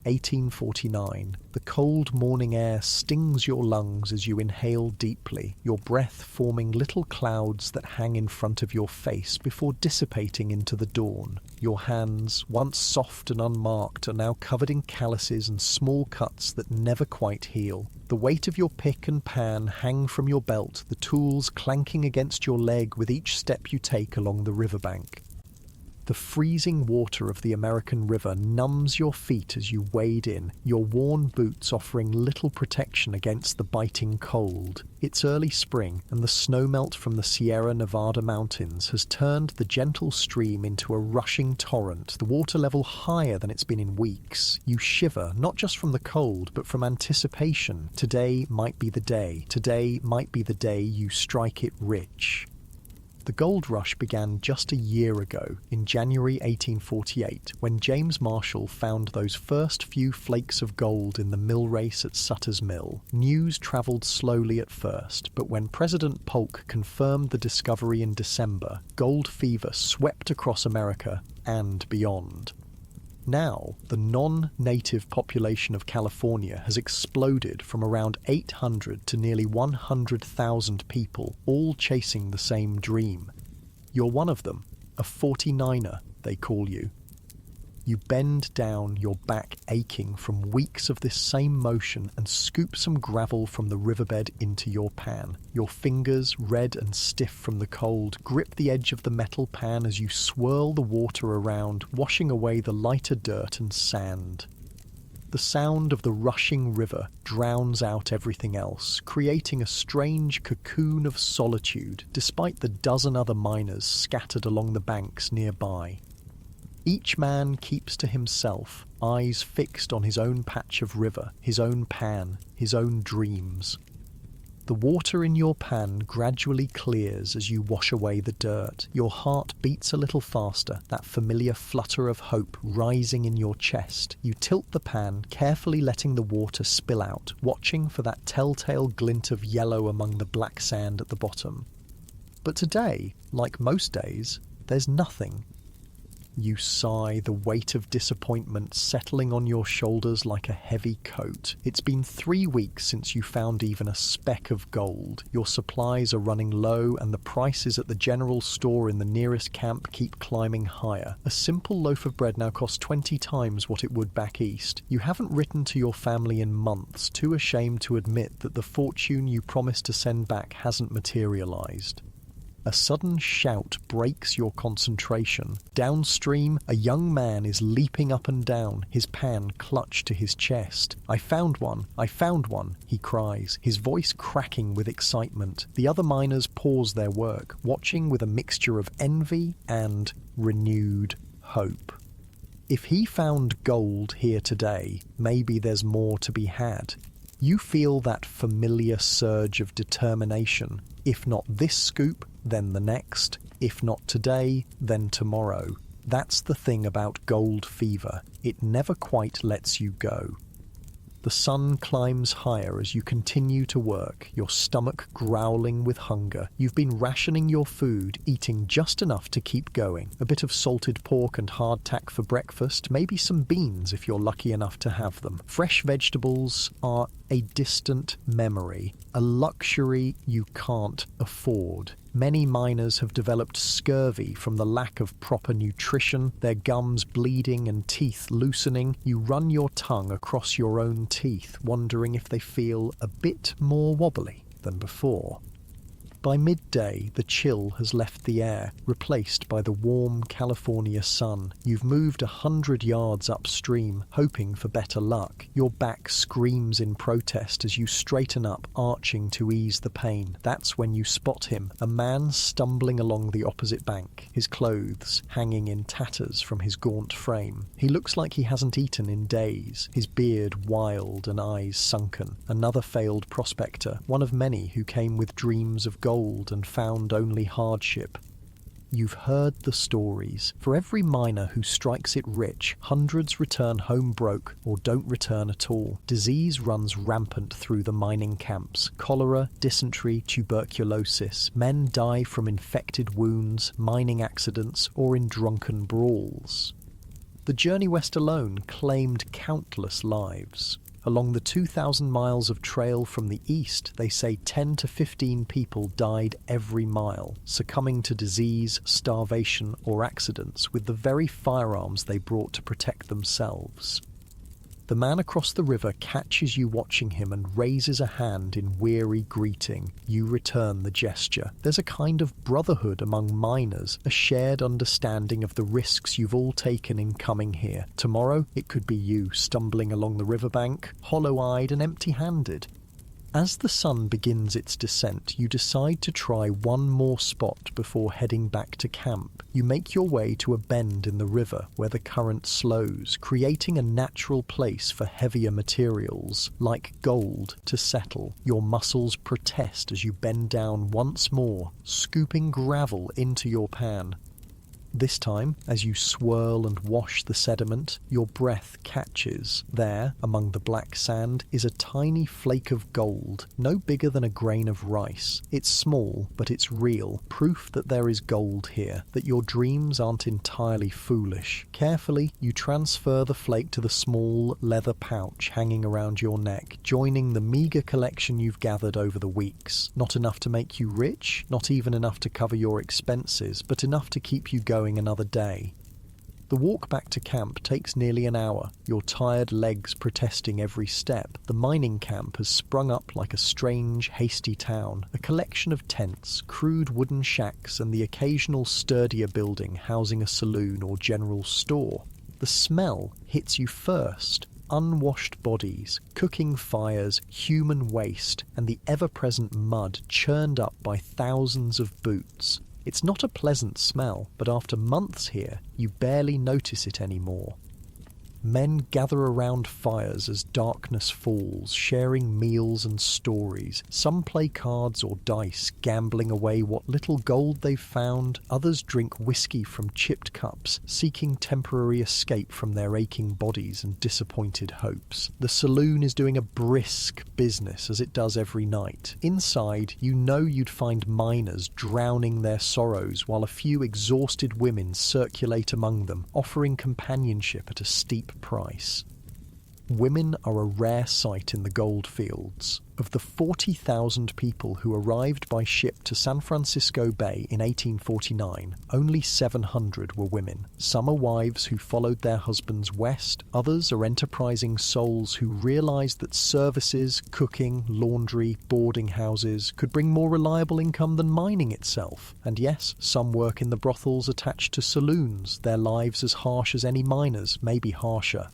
1849. The cold morning air stings your lungs as you inhale deeply, your breath forming little clouds that hang in front of your face before dissipating into the dawn. Your hands, once soft and unmarked, are now covered in calluses and small cuts that never quite heal. The weight of your pick and pan hang from your belt, the tools clanking against your leg with each step you take along the riverbank. The freezing water of the American River numbs your feet as you wade in, your worn boots offering little protection against the biting cold. It's early spring, and the snowmelt from the Sierra Nevada mountains has turned the gentle stream into a rushing torrent, the water level higher than it's been in weeks. You shiver, not just from the cold, but from anticipation. Today might be the day. Today might be the day you strike it rich. The gold rush began just a year ago, in January 1848, when James Marshall found those first few flakes of gold in the mill race at Sutter's Mill. News travelled slowly at first, but when President Polk confirmed the discovery in December, gold fever swept across America and beyond. Now, the non-native population of California has exploded from around 800 to nearly 100,000 people, all chasing the same dream. You're one of them, a 49er, they call you. You bend down, your back aching from weeks of this same motion, and scoop some gravel from the riverbed into your pan. Your fingers, red and stiff from the cold, grip the edge of the metal pan as you swirl the water around, washing away the lighter dirt and sand. The sound of the rushing river drowns out everything else, creating a strange cocoon of solitude, despite the dozen other miners scattered along the banks nearby. Each man keeps to himself, eyes fixed on his own patch of river, his own pan, his own dreams. The water in your pan gradually clears as you wash away the dirt. Your heart beats a little faster, that familiar flutter of hope rising in your chest. You tilt the pan, carefully letting the water spill out, watching for that telltale glint of yellow among the black sand at the bottom. But today, like most days, there's nothing. You sigh, the weight of disappointment settling on your shoulders like a heavy coat. It's been 3 weeks since you found even a speck of gold. Your supplies are running low, and the prices at the general store in the nearest camp keep climbing higher. A simple loaf of bread now costs 20 times what it would back east. You haven't written to your family in months, too ashamed to admit that the fortune you promised to send back hasn't materialized. A sudden shout breaks your concentration. Downstream, a young man is leaping up and down, his pan clutched to his chest. I found one, he cries, his voice cracking with excitement. The other miners pause their work, watching with a mixture of envy and renewed hope. If he found gold here today, maybe there's more to be had. You feel that familiar surge of determination. If not this scoop, then the next. If not today, then tomorrow. That's the thing about gold fever. It never quite lets you go. The sun climbs higher as you continue to work, your stomach growling with hunger. You've been rationing your food, eating just enough to keep going. A bit of salted pork and hardtack for breakfast, maybe some beans if you're lucky enough to have them. Fresh vegetables are a distant memory, a luxury you can't afford. Many miners have developed scurvy from the lack of proper nutrition, their gums bleeding and teeth loosening. You run your tongue across your own teeth, wondering if they feel a bit more wobbly than before. By midday, the chill has left the air, replaced by the warm California sun. You've moved 100 yards upstream, hoping for better luck. Your back screams in protest as you straighten up, arching to ease the pain. That's when you spot him, a man stumbling along the opposite bank, his clothes hanging in tatters from his gaunt frame. He looks like he hasn't eaten in days, his beard wild and eyes sunken. Another failed prospector, one of many who came with dreams of gold and found only hardship. You've heard the stories. For every miner who strikes it rich, hundreds return home broke or don't return at all. Disease runs rampant through the mining camps. Cholera, dysentery, tuberculosis. Men die from infected wounds, mining accidents, or in drunken brawls. The journey west alone claimed countless lives. Along the 2,000 miles of trail from the east, they say 10 to 15 people died every mile, succumbing to disease, starvation, or accidents with the very firearms they brought to protect themselves. The man across the river catches you watching him and raises a hand in weary greeting. You return the gesture. There's a kind of brotherhood among miners, a shared understanding of the risks you've all taken in coming here. Tomorrow, it could be you stumbling along the riverbank, hollow-eyed and empty-handed. As the sun begins its descent, you decide to try one more spot before heading back to camp. You make your way to a bend in the river where the current slows, creating a natural place for heavier materials, like gold, to settle. Your muscles protest as you bend down once more, scooping gravel into your pan. This time, as you swirl and wash the sediment, your breath catches. There, among the black sand, is a tiny flake of gold, no bigger than a grain of rice. It's small, but it's real, proof that there is gold here, that your dreams aren't entirely foolish. Carefully, you transfer the flake to the small leather pouch hanging around your neck, joining the meager collection you've gathered over the weeks. Not enough to make you rich, not even enough to cover your expenses, but enough to keep you going another day. The walk back to camp takes nearly an hour, your tired legs protesting every step. The mining camp has sprung up like a strange, hasty town, a collection of tents, crude wooden shacks, and the occasional sturdier building housing a saloon or general store. The smell hits you first. Unwashed bodies, cooking fires, human waste, and the ever-present mud churned up by thousands of boots. It's not a pleasant smell, but after months here, you barely notice it anymore. Men gather around fires as darkness falls, sharing meals and stories. Some play cards or dice, gambling away what little gold they've found. Others drink whiskey from chipped cups, seeking temporary escape from their aching bodies and disappointed hopes. The saloon is doing a brisk business, as it does every night. Inside, you know you'd find miners drowning their sorrows, while a few exhausted women circulate among them, offering companionship at a steep price. Women are a rare sight in the gold fields. Of the 40,000 people who arrived by ship to San Francisco Bay in 1849, only 700 were women. Some are wives who followed their husbands west, others are enterprising souls who realized that services, cooking, laundry, boarding houses could bring more reliable income than mining itself. And yes, some work in the brothels attached to saloons, their lives as harsh as any miner's, maybe harsher.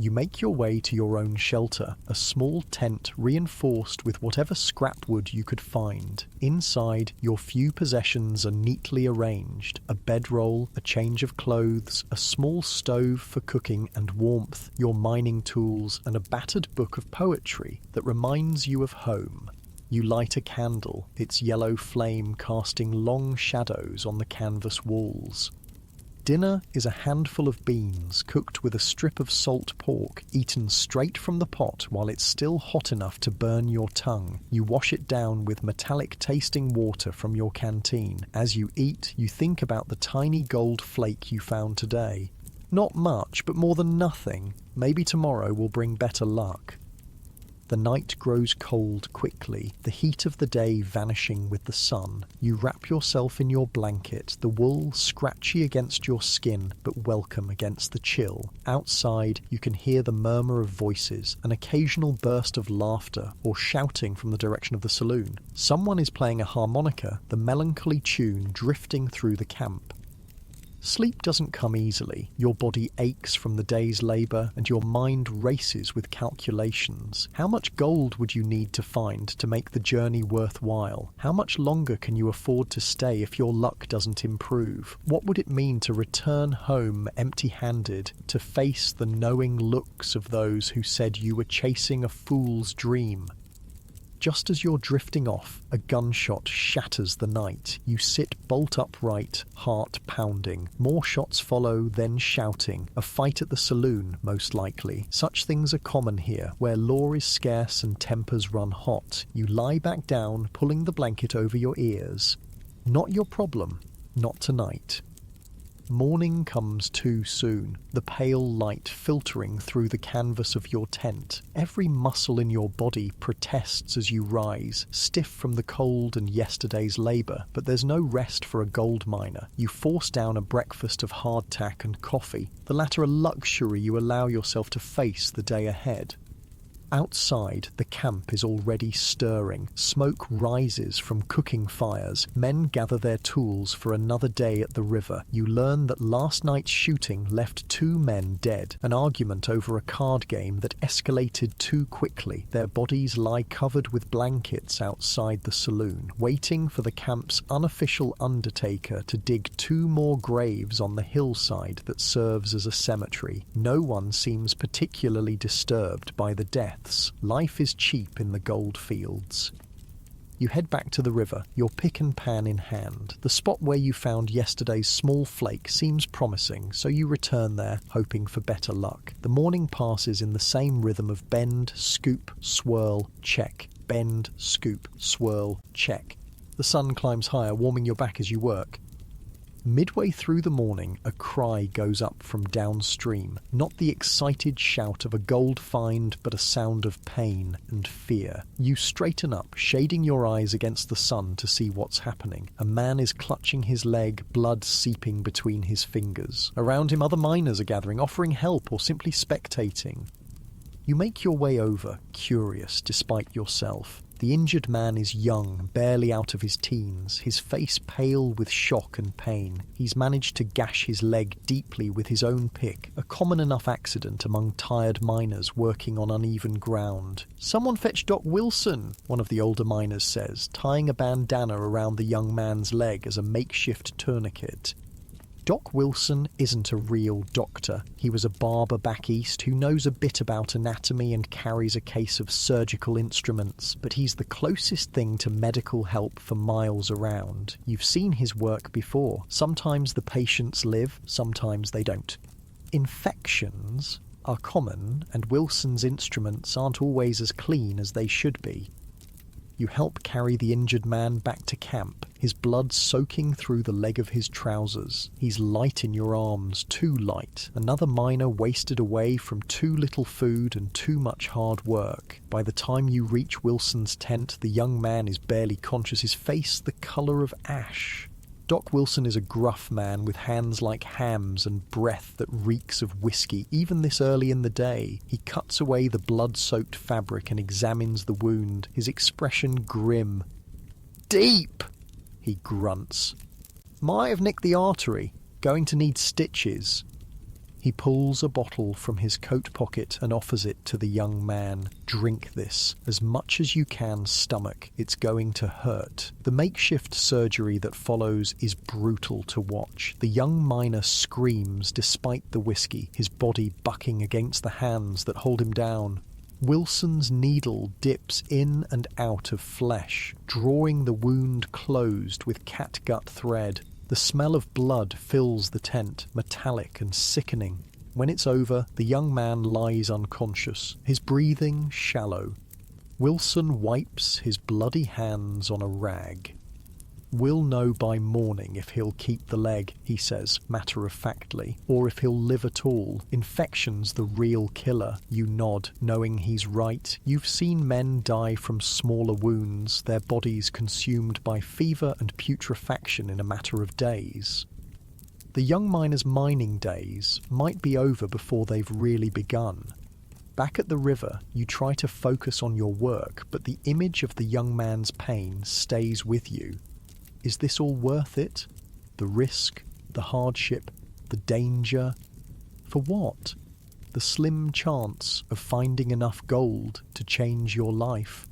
You make your way to your own shelter, a small tent reinforced with whatever scrap wood you could find. Inside, your few possessions are neatly arranged: a bedroll, a change of clothes, a small stove for cooking and warmth, your mining tools, and a battered book of poetry that reminds you of home. You light a candle, its yellow flame casting long shadows on the canvas walls. Dinner is a handful of beans cooked with a strip of salt pork, eaten straight from the pot while it's still hot enough to burn your tongue. You wash it down with metallic-tasting water from your canteen. As you eat, you think about the tiny gold flake you found today. Not much, but more than nothing. Maybe tomorrow will bring better luck. The night grows cold quickly, the heat of the day vanishing with the sun. You wrap yourself in your blanket, the wool scratchy against your skin, but welcome against the chill. Outside, you can hear the murmur of voices, an occasional burst of laughter, or shouting from the direction of the saloon. Someone is playing a harmonica, the melancholy tune drifting through the camp. Sleep doesn't come easily. Your body aches from the day's labour, and your mind races with calculations. How much gold would you need to find to make the journey worthwhile? How much longer can you afford to stay if your luck doesn't improve? What would it mean to return home empty-handed, to face the knowing looks of those who said you were chasing a fool's dream? Just as you're drifting off, a gunshot shatters the night. You sit bolt upright, heart pounding. More shots follow, then shouting. A fight at the saloon, most likely. Such things are common here, where law is scarce and tempers run hot. You lie back down, pulling the blanket over your ears. Not your problem. Not tonight. Morning comes too soon, the pale light filtering through the canvas of your tent. Every muscle in your body protests as you rise, stiff from the cold and yesterday's labour. But there's no rest for a gold miner. You force down a breakfast of hardtack and coffee, the latter a luxury you allow yourself to face the day ahead. Outside, the camp is already stirring. Smoke rises from cooking fires. Men gather their tools for another day at the river. You learn that last night's shooting left 2 men dead. An argument over a card game that escalated too quickly. Their bodies lie covered with blankets outside the saloon, waiting for the camp's unofficial undertaker to dig 2 more graves on the hillside that serves as a cemetery. No one seems particularly disturbed by the death. Life is cheap in the gold fields. You head back to the river, your pick and pan in hand. The spot where you found yesterday's small flake seems promising, so you return there, hoping for better luck. The morning passes in the same rhythm of bend, scoop, swirl, check. Bend, scoop, swirl, check. The sun climbs higher, warming your back as you work. Midway through the morning, a cry goes up from downstream, not the excited shout of a gold find, but a sound of pain and fear. You straighten up, shading your eyes against the sun to see what's happening. A man is clutching his leg, blood seeping between his fingers. Around him, other miners are gathering, offering help or simply spectating. You make your way over, curious despite yourself. The injured man is young, barely out of his teens, his face pale with shock and pain. He's managed to gash his leg deeply with his own pick, a common enough accident among tired miners working on uneven ground. "Someone fetch Doc Wilson," one of the older miners says, tying a bandana around the young man's leg as a makeshift tourniquet. Doc Wilson isn't a real doctor. He was a barber back east who knows a bit about anatomy and carries a case of surgical instruments, but he's the closest thing to medical help for miles around. You've seen his work before. Sometimes the patients live, sometimes they don't. Infections are common, and Wilson's instruments aren't always as clean as they should be. You help carry the injured man back to camp, his blood soaking through the leg of his trousers. He's light in your arms, too light. Another miner wasted away from too little food and too much hard work. By the time you reach Wilson's tent, the young man is barely conscious, his face the colour of ash. Doc Wilson is a gruff man with hands like hams and breath that reeks of whiskey. Even this early in the day, he cuts away the blood-soaked fabric and examines the wound, his expression grim. "Deep!" he grunts. "Might have nicked the artery. Going to need stitches." He pulls a bottle from his coat pocket and offers it to the young man. "Drink this, as much as you can stomach. It's going to hurt." The makeshift surgery that follows is brutal to watch. The young miner screams despite the whiskey, his body bucking against the hands that hold him down. Wilson's needle dips in and out of flesh, drawing the wound closed with catgut thread. The smell of blood fills the tent, metallic and sickening. When it's over, the young man lies unconscious, his breathing shallow. Wilson wipes his bloody hands on a rag. "We'll know by morning if he'll keep the leg," he says, matter-of-factly, "or if he'll live at all. Infection's the real killer." You nod, knowing he's right. You've seen men die from smaller wounds, their bodies consumed by fever and putrefaction in a matter of days. The young miner's mining days might be over before they've really begun. Back at the river, you try to focus on your work, but the image of the young man's pain stays with you. Is this all worth it? The risk, the hardship, the danger? For what? The slim chance of finding enough gold to change your life?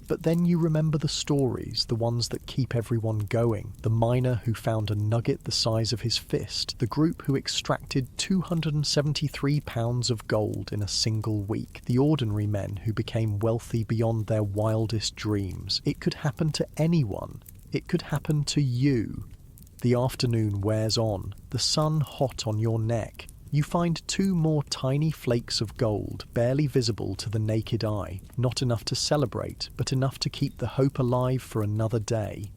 But then you remember the stories, the ones that keep everyone going. The miner who found a nugget the size of his fist. The group who extracted 273 pounds of gold in a single week. The ordinary men who became wealthy beyond their wildest dreams. It could happen to anyone. It could happen to you. The afternoon wears on, the sun hot on your neck. You find 2 more tiny flakes of gold, barely visible to the naked eye. Not enough to celebrate, but enough to keep the hope alive for another day.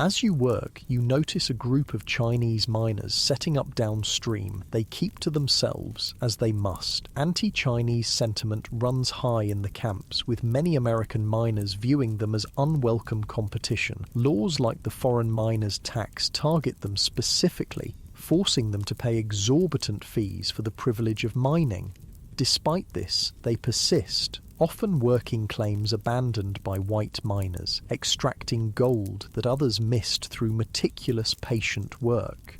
As you work, you notice a group of Chinese miners setting up downstream. They keep to themselves, as they must. Anti-Chinese sentiment runs high in the camps, with many American miners viewing them as unwelcome competition. Laws like the foreign miners' tax target them specifically, forcing them to pay exorbitant fees for the privilege of mining. Despite this, they persist, often working claims abandoned by white miners, extracting gold that others missed through meticulous, patient work.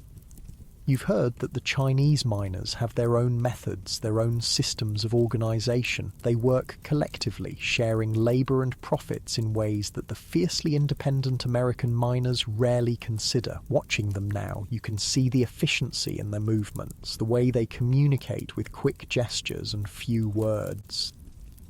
You've heard that the Chinese miners have their own methods, their own systems of organisation. They work collectively, sharing labour and profits in ways that the fiercely independent American miners rarely consider. Watching them now, you can see the efficiency in their movements, the way they communicate with quick gestures and few words.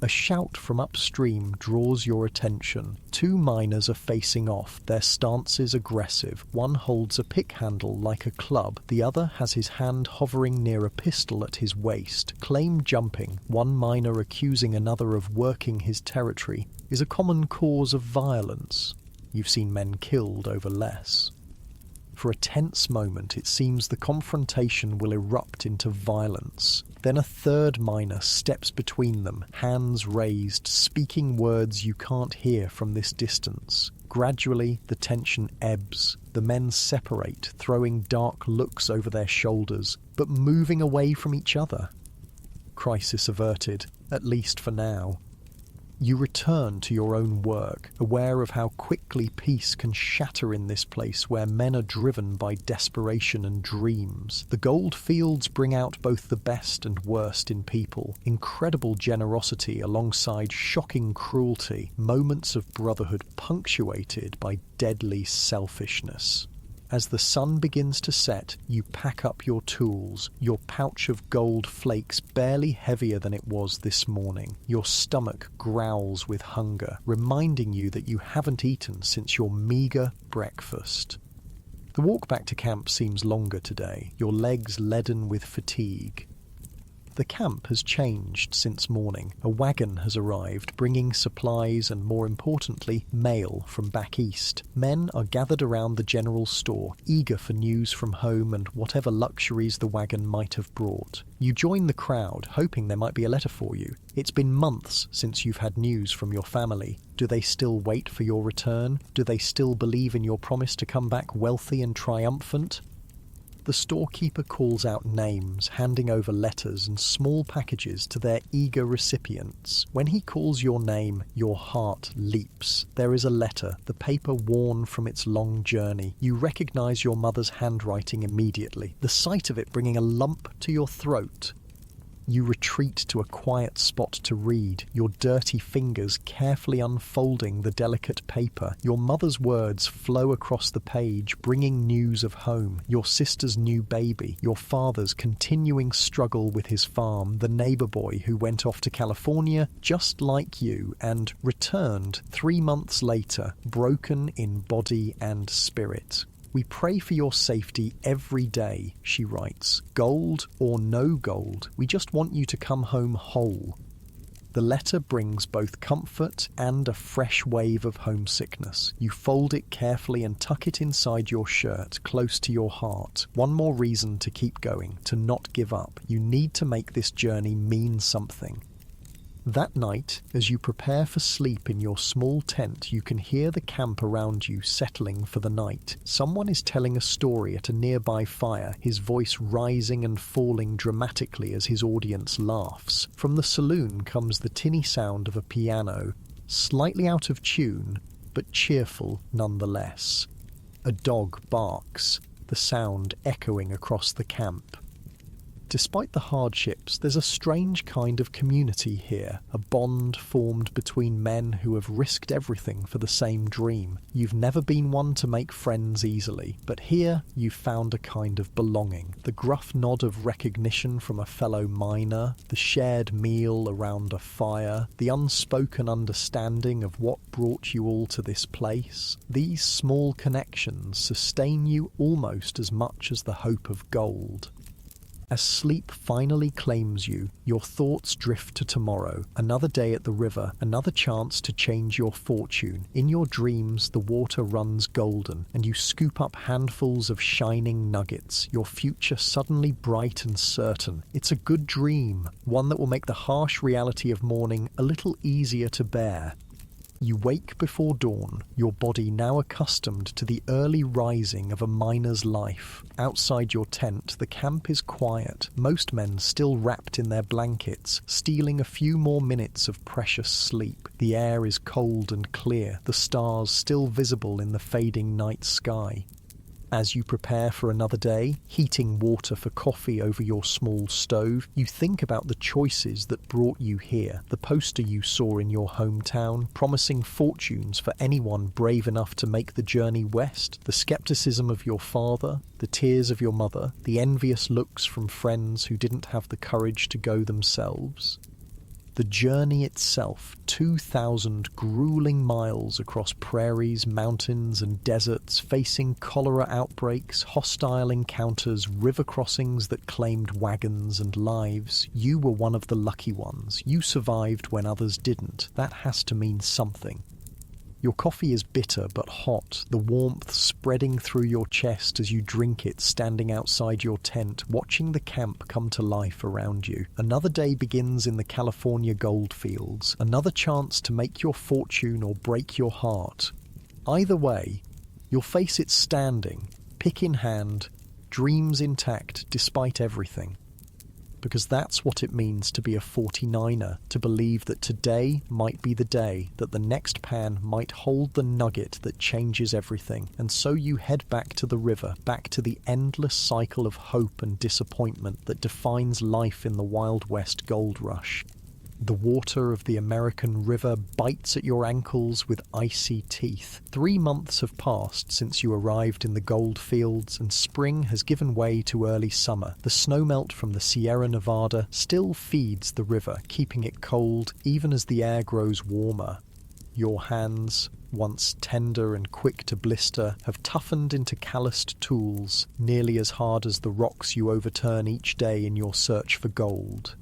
A shout from upstream draws your attention. Two miners are facing off, their stances aggressive. One holds a pick handle like a club, the other has his hand hovering near a pistol at his waist. Claim jumping, one miner accusing another of working his territory, is a common cause of violence. You've seen men killed over less. For a tense moment, it seems the confrontation will erupt into violence. Then a third miner steps between them, hands raised, speaking words you can't hear from this distance. Gradually, the tension ebbs. The men separate, throwing dark looks over their shoulders, but moving away from each other. Crisis averted, at least for now. You return to your own work, aware of how quickly peace can shatter in this place where men are driven by desperation and dreams. The gold fields bring out both the best and worst in people, incredible generosity alongside shocking cruelty, moments of brotherhood punctuated by deadly selfishness. As the sun begins to set, you pack up your tools, your pouch of gold flakes barely heavier than it was this morning. Your stomach growls with hunger, reminding you that you haven't eaten since your meagre breakfast. The walk back to camp seems longer today, your legs leaden with fatigue. The camp has changed since morning. A wagon has arrived, bringing supplies and, more importantly, mail from back east. Men are gathered around the general store, eager for news from home and whatever luxuries the wagon might have brought. You join the crowd, hoping there might be a letter for you. It's been months since you've had news from your family. Do they still wait for your return? Do they still believe in your promise to come back wealthy and triumphant? The storekeeper calls out names, handing over letters and small packages to their eager recipients. When he calls your name, your heart leaps. There is a letter, the paper worn from its long journey. You recognize your mother's handwriting immediately, the sight of it bringing a lump to your throat. You retreat to a quiet spot to read, your dirty fingers carefully unfolding the delicate paper. Your mother's words flow across the page, bringing news of home, your sister's new baby, your father's continuing struggle with his farm, the neighbor boy who went off to California just like you and returned 3 months later, broken in body and spirit. We pray for your safety every day, she writes. Gold or no gold, we just want you to come home whole. The letter brings both comfort and a fresh wave of homesickness. You fold it carefully and tuck it inside your shirt, close to your heart. One more reason to keep going, to not give up. You need to make this journey mean something. That night, as you prepare for sleep in your small tent, you can hear the camp around you settling for the night. Someone is telling a story at a nearby fire, his voice rising and falling dramatically as his audience laughs. From the saloon comes the tinny sound of a piano, slightly out of tune, but cheerful nonetheless. A dog barks, the sound echoing across the camp. Despite the hardships, there's a strange kind of community here, a bond formed between men who have risked everything for the same dream. You've never been one to make friends easily, but here you've found a kind of belonging. The gruff nod of recognition from a fellow miner, the shared meal around a fire, the unspoken understanding of what brought you all to this place. These small connections sustain you almost as much as the hope of gold. As sleep finally claims you, your thoughts drift to tomorrow. Another day at the river, another chance to change your fortune. In your dreams, the water runs golden, and you scoop up handfuls of shining nuggets, your future suddenly bright and certain. It's a good dream, one that will make the harsh reality of morning a little easier to bear. You wake before dawn, your body now accustomed to the early rising of a miner's life. Outside your tent, the camp is quiet, most men still wrapped in their blankets, stealing a few more minutes of precious sleep. The air is cold and clear, the stars still visible in the fading night sky. As you prepare for another day, heating water for coffee over your small stove, you think about the choices that brought you here. The poster you saw in your hometown, promising fortunes for anyone brave enough to make the journey west, the skepticism of your father, the tears of your mother, the envious looks from friends who didn't have the courage to go themselves. The journey itself, 2,000 grueling miles across prairies, mountains and deserts, facing cholera outbreaks, hostile encounters, river crossings that claimed wagons and lives. You were one of the lucky ones. You survived when others didn't. That has to mean something. Your coffee is bitter but hot, the warmth spreading through your chest as you drink it standing outside your tent, watching the camp come to life around you. Another day begins in the California goldfields, another chance to make your fortune or break your heart. Either way, you'll face it standing, pick in hand, dreams intact despite everything. Because that's what it means to be a 49er, to believe that today might be the day, that the next pan might hold the nugget that changes everything, and so you head back to the river, back to the endless cycle of hope and disappointment that defines life in the Wild West gold rush. The water of the American river bites at your ankles with icy teeth. 3 months have passed since you arrived in the gold fields, and spring has given way to early summer. The snowmelt from the Sierra Nevada still feeds the river, keeping it cold even as the air grows warmer. Your hands, once tender and quick to blister, have toughened into calloused tools, nearly as hard as the rocks you overturn each day in your search for gold.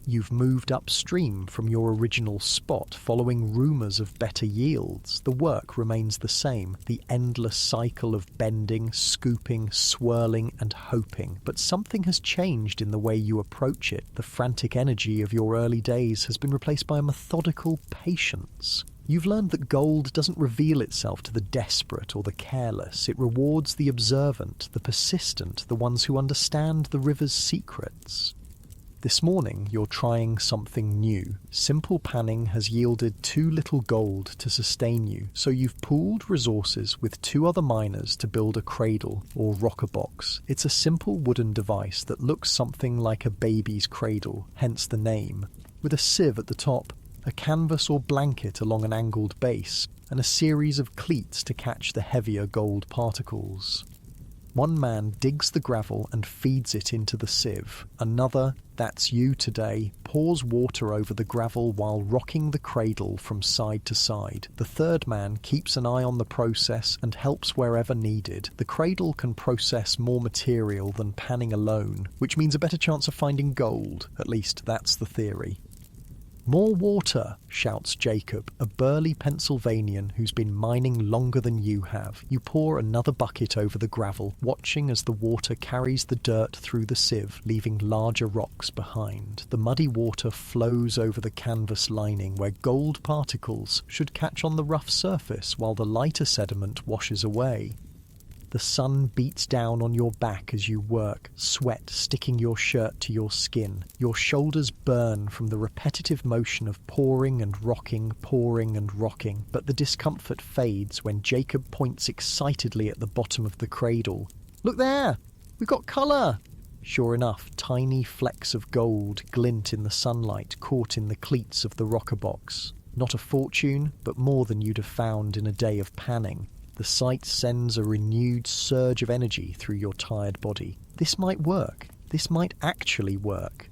You've moved upstream from your original spot, following rumours of better yields. The work remains the same, the endless cycle of bending, scooping, swirling and hoping. But something has changed in the way you approach it. The frantic energy of your early days has been replaced by a methodical patience. You've learned that gold doesn't reveal itself to the desperate or the careless. It rewards the observant, the persistent, the ones who understand the river's secrets. This morning, you're trying something new. Simple panning has yielded too little gold to sustain you, so you've pooled resources with 2 other miners to build a cradle, or rocker box. It's a simple wooden device that looks something like a baby's cradle, hence the name, with a sieve at the top, a canvas or blanket along an angled base, and a series of cleats to catch the heavier gold particles. One man digs the gravel and feeds it into the sieve. Another, that's you today, pours water over the gravel while rocking the cradle from side to side. The third man keeps an eye on the process and helps wherever needed. The cradle can process more material than panning alone, which means a better chance of finding gold. At least that's the theory. "More water," shouts Jacob, a burly Pennsylvanian who's been mining longer than you have. You pour another bucket over the gravel, watching as the water carries the dirt through the sieve, leaving larger rocks behind. The muddy water flows over the canvas lining where gold particles should catch on the rough surface while the lighter sediment washes away. The sun beats down on your back as you work, sweat sticking your shirt to your skin. Your shoulders burn from the repetitive motion of pouring and rocking, but the discomfort fades when Jacob points excitedly at the bottom of the cradle. "Look there! We've got colour!" Sure enough, tiny flecks of gold glint in the sunlight caught in the cleats of the rocker box. Not a fortune, but more than you'd have found in a day of panning. The sight sends a renewed surge of energy through your tired body. This might work. This might actually work.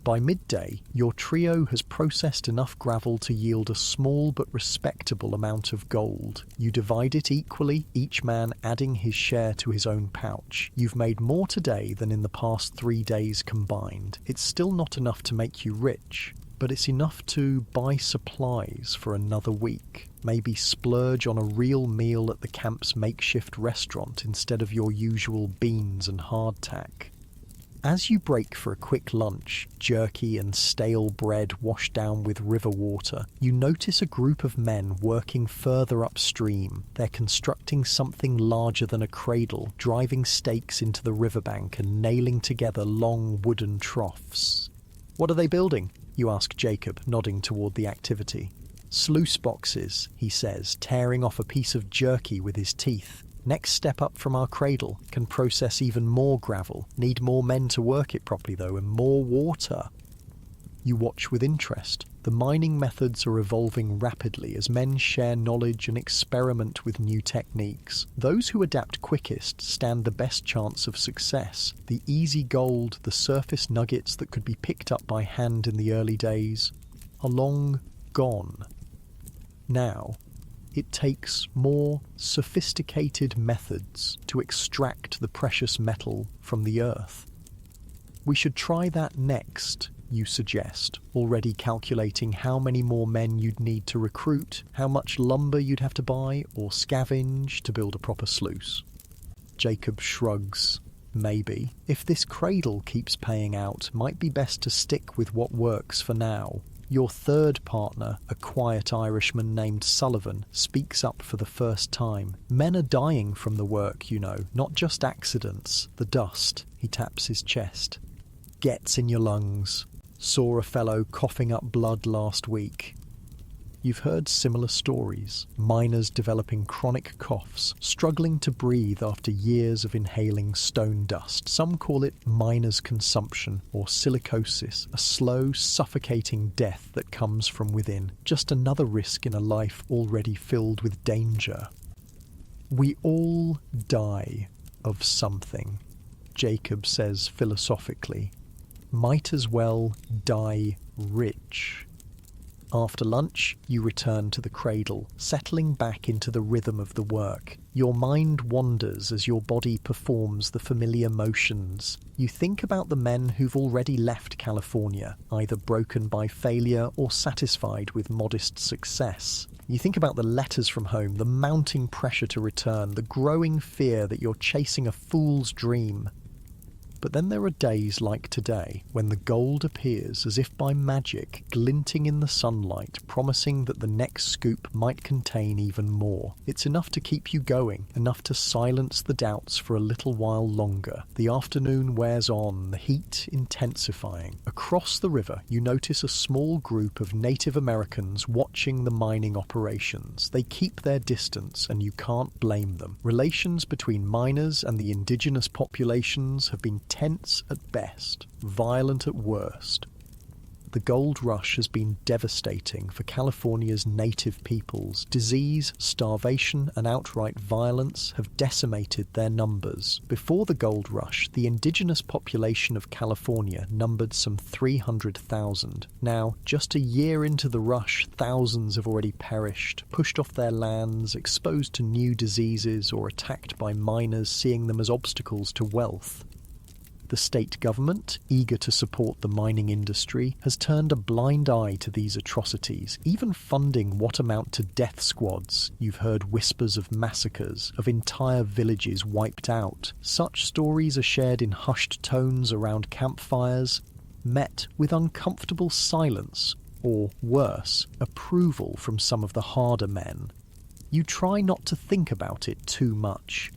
By midday, your trio has processed enough gravel to yield a small but respectable amount of gold. You divide it equally, each man adding his share to his own pouch. You've made more today than in the past 3 days combined. It's still not enough to make you rich, but it's enough to buy supplies for another week. Maybe splurge on a real meal at the camp's makeshift restaurant instead of your usual beans and hardtack. As you break for a quick lunch, jerky and stale bread washed down with river water, you notice a group of men working further upstream. They're constructing something larger than a cradle, driving stakes into the riverbank and nailing together long wooden troughs. "What are they building?" you ask Jacob, nodding toward the activity. "Sluice boxes," he says, tearing off a piece of jerky with his teeth. "Next step up from our cradle, can process even more gravel. Need more men to work it properly though, and more water." You watch with interest. The mining methods are evolving rapidly as men share knowledge and experiment with new techniques. Those who adapt quickest stand the best chance of success. The easy gold, the surface nuggets that could be picked up by hand in the early days, are long gone. Now, it takes more sophisticated methods to extract the precious metal from the earth. "We should try that next," you suggest, already calculating how many more men you'd need to recruit, how much lumber you'd have to buy or scavenge to build a proper sluice. Jacob shrugs. "Maybe. If this cradle keeps paying out, might be best to stick with what works for now." Your third partner, a quiet Irishman named Sullivan, speaks up for the first time. "Men are dying from the work, you know, not just accidents. The dust," he taps his chest, "gets in your lungs. Saw a fellow coughing up blood last week." You've heard similar stories. Miners developing chronic coughs, struggling to breathe after years of inhaling stone dust. Some call it miner's consumption or silicosis, a slow, suffocating death that comes from within. Just another risk in a life already filled with danger. "We all die of something," Jacob says philosophically. "Might as well die rich." After lunch, you return to the cradle, settling back into the rhythm of the work. Your mind wanders as your body performs the familiar motions. You think about the men who've already left California, either broken by failure or satisfied with modest success. You think about the letters from home, the mounting pressure to return, the growing fear that you're chasing a fool's dream. But then there are days like today, when the gold appears as if by magic, glinting in the sunlight, promising that the next scoop might contain even more. It's enough to keep you going, enough to silence the doubts for a little while longer. The afternoon wears on, the heat intensifying. Across the river, you notice a small group of Native Americans watching the mining operations. They keep their distance, and you can't blame them. Relations between miners and the indigenous populations have been tense at best, violent at worst. The gold rush has been devastating for California's native peoples. Disease, starvation, and outright violence have decimated their numbers. Before the gold rush, the indigenous population of California numbered some 300,000. Now, just a year into the rush, thousands have already perished, pushed off their lands, exposed to new diseases, or attacked by miners seeing them as obstacles to wealth. The state government, eager to support the mining industry, has turned a blind eye to these atrocities, even funding what amount to death squads. You've heard whispers of massacres, of entire villages wiped out. Such stories are shared in hushed tones around campfires, met with uncomfortable silence, or worse, approval from some of the harder men. You try not to think about it too much.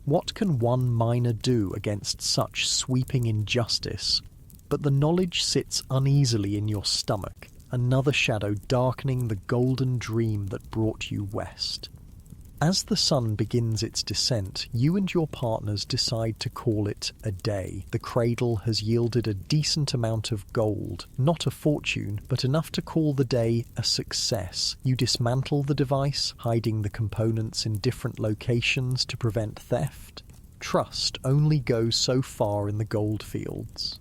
What can one miner do against such sweeping injustice? But the knowledge sits uneasily in your stomach, another shadow darkening the golden dream that brought you west. As the sun begins its descent, you and your partners decide to call it a day. The cradle has yielded a decent amount of gold, not a fortune, but enough to call the day a success. You dismantle the device, hiding the components in different locations to prevent theft. Trust only goes so far in the gold fields.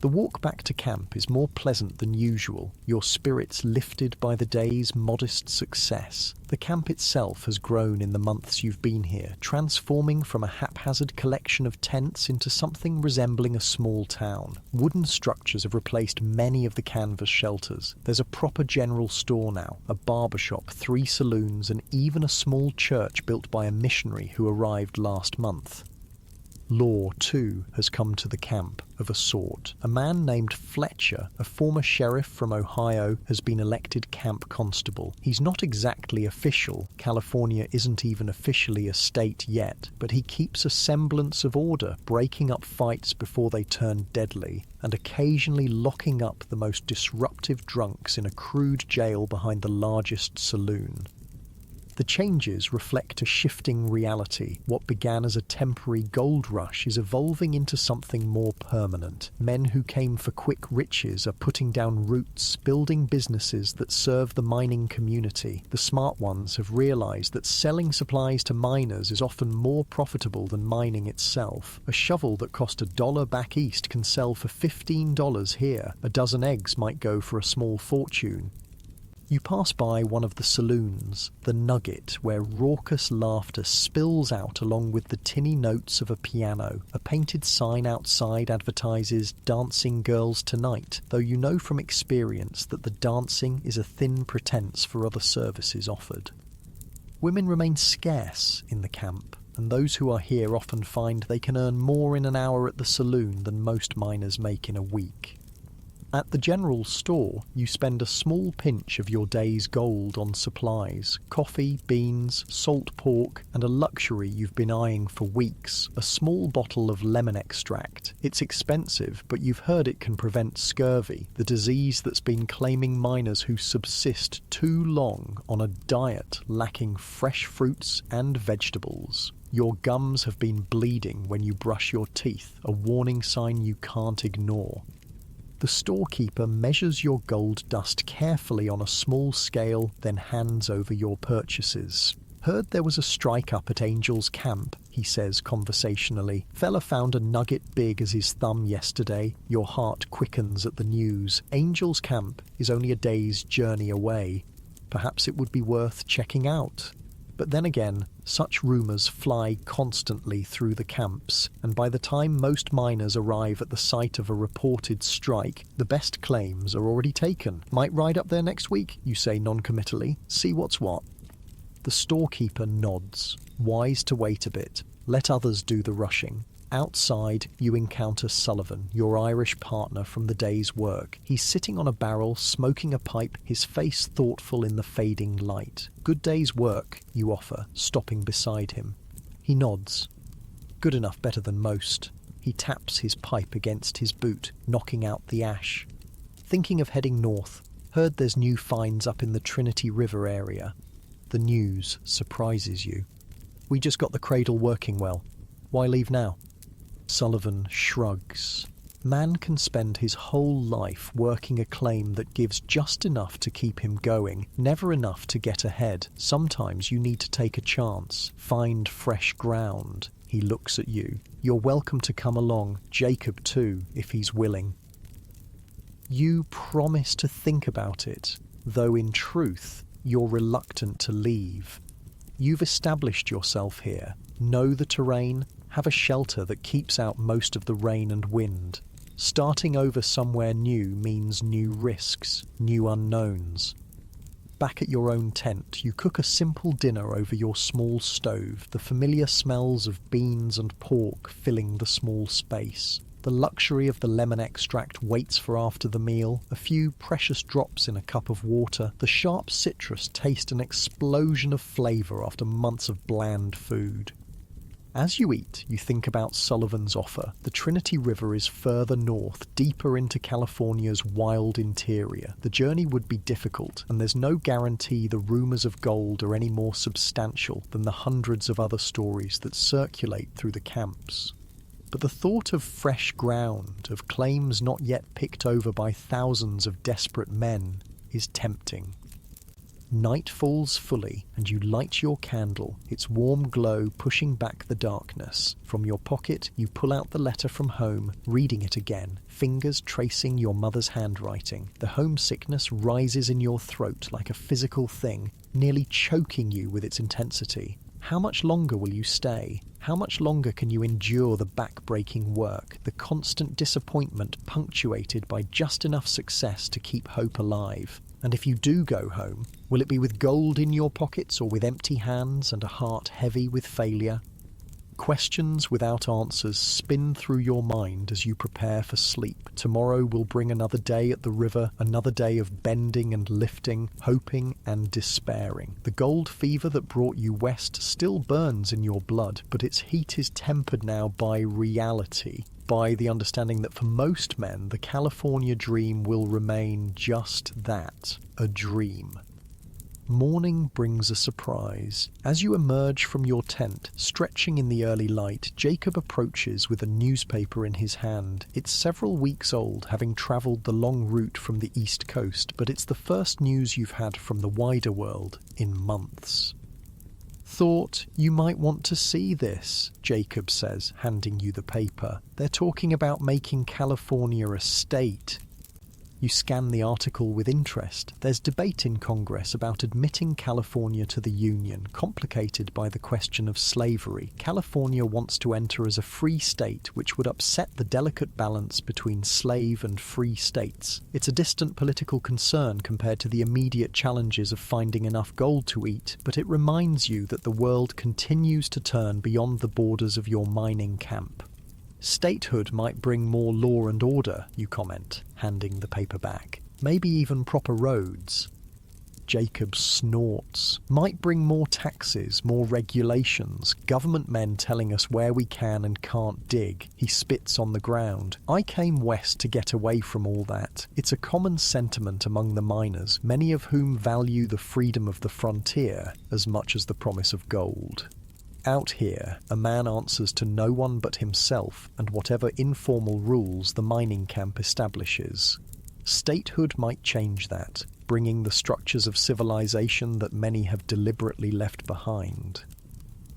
The walk back to camp is more pleasant than usual, your spirits lifted by the day's modest success. The camp itself has grown in the months you've been here, transforming from a haphazard collection of tents into something resembling a small town. Wooden structures have replaced many of the canvas shelters. There's a proper general store now, a barbershop, 3 saloons, and even a small church built by a missionary who arrived last month. Law, too, has come to the camp, of a sort. A man named Fletcher, a former sheriff from Ohio, has been elected camp constable. He's not exactly official. California isn't even officially a state yet, but he keeps a semblance of order, breaking up fights before they turn deadly, and occasionally locking up the most disruptive drunks in a crude jail behind the largest saloon. The changes reflect a shifting reality. What began as a temporary gold rush is evolving into something more permanent. Men who came for quick riches are putting down roots, building businesses that serve the mining community. The smart ones have realized that selling supplies to miners is often more profitable than mining itself. A shovel that cost $1 back east can sell for $15 here. A dozen eggs might go for a small fortune. You pass by one of the saloons, the Nugget, where raucous laughter spills out along with the tinny notes of a piano. A painted sign outside advertises "Dancing Girls Tonight," though you know from experience that the dancing is a thin pretense for other services offered. Women remain scarce in the camp, and those who are here often find they can earn more in an hour at the saloon than most miners make in a week. At the general store, you spend a small pinch of your day's gold on supplies: coffee, beans, salt pork, and a luxury you've been eyeing for weeks, a small bottle of lemon extract. It's expensive, but you've heard it can prevent scurvy, the disease that's been claiming miners who subsist too long on a diet lacking fresh fruits and vegetables. Your gums have been bleeding when you brush your teeth, a warning sign you can't ignore. The storekeeper measures your gold dust carefully on a small scale, then hands over your purchases. "Heard there was a strike up at Angel's camp," he says conversationally. "Fella found a nugget big as his thumb yesterday." Your heart quickens at the news. Angel's camp is only a day's journey away. Perhaps it would be worth checking out. But then again, such rumours fly constantly through the camps, and by the time most miners arrive at the site of a reported strike, the best claims are already taken. "Might ride up there next week," you say non-committally. "See what's what." The storekeeper nods, wise to wait a bit. Let others do the rushing. Outside, you encounter Sullivan, your Irish partner from the day's work. He's sitting on a barrel, smoking a pipe, his face thoughtful in the fading light. "Good day's work," you offer, stopping beside him. He nods. Good enough, better than most. He taps his pipe against his boot, knocking out the ash. "Thinking of heading north. Heard there's new finds up in the Trinity River area." The news surprises you. "We just got the cradle working well. Why leave now?" Sullivan shrugs. Man can spend his whole life working a claim that gives just enough to keep him going, never enough to get ahead. Sometimes you need to take a chance, find fresh ground. He looks at you. You're welcome to come along, Jacob too, if he's willing. You promise to think about it, though in truth, you're reluctant to leave. You've established yourself here, know the terrain, have a shelter that keeps out most of the rain and wind. Starting over somewhere new means new risks, new unknowns. Back at your own tent, you cook a simple dinner over your small stove, the familiar smells of beans and pork filling the small space. The luxury of the lemon extract waits for after the meal, a few precious drops in a cup of water. The sharp citrus taste an explosion of flavour after months of bland food. As you eat, you think about Sullivan's offer. The Trinity River is further north, deeper into California's wild interior. The journey would be difficult, and there's no guarantee the rumours of gold are any more substantial than the hundreds of other stories that circulate through the camps. But the thought of fresh ground, of claims not yet picked over by thousands of desperate men, is tempting. Night falls fully, and you light your candle, its warm glow pushing back the darkness. From your pocket, you pull out the letter from home, reading it again, fingers tracing your mother's handwriting. The homesickness rises in your throat like a physical thing, nearly choking you with its intensity. How much longer will you stay? How much longer can you endure the back-breaking work, the constant disappointment punctuated by just enough success to keep hope alive? And if you do go home, will it be with gold in your pockets or with empty hands and a heart heavy with failure? Questions without answers spin through your mind as you prepare for sleep. Tomorrow will bring another day at the river, another day of bending and lifting, hoping and despairing. The gold fever that brought you west still burns in your blood, but its heat is tempered now by reality, by the understanding that for most men, the California dream will remain just that, a dream. Morning brings a surprise. As you emerge from your tent, stretching in the early light, Jacob approaches with a newspaper in his hand. It's several weeks old, having travelled the long route from the East Coast, but it's the first news you've had from the wider world in months. Thought you might want to see this, Jacob says, handing you the paper. They're talking about making California a state. You scan the article with interest. There's debate in Congress about admitting California to the Union, complicated by the question of slavery. California wants to enter as a free state, which would upset the delicate balance between slave and free states. It's a distant political concern compared to the immediate challenges of finding enough gold to eat, but it reminds you that the world continues to turn beyond the borders of your mining camp. Statehood might bring more law and order, you comment, handing the paper back. Maybe even proper roads. Jacob snorts. Might bring more taxes, more regulations, government men telling us where we can and can't dig. He spits on the ground. I came west to get away from all that. It's a common sentiment among the miners, many of whom value the freedom of the frontier as much as the promise of gold. Out here, a man answers to no one but himself and whatever informal rules the mining camp establishes. Statehood might change that, bringing the structures of civilization that many have deliberately left behind.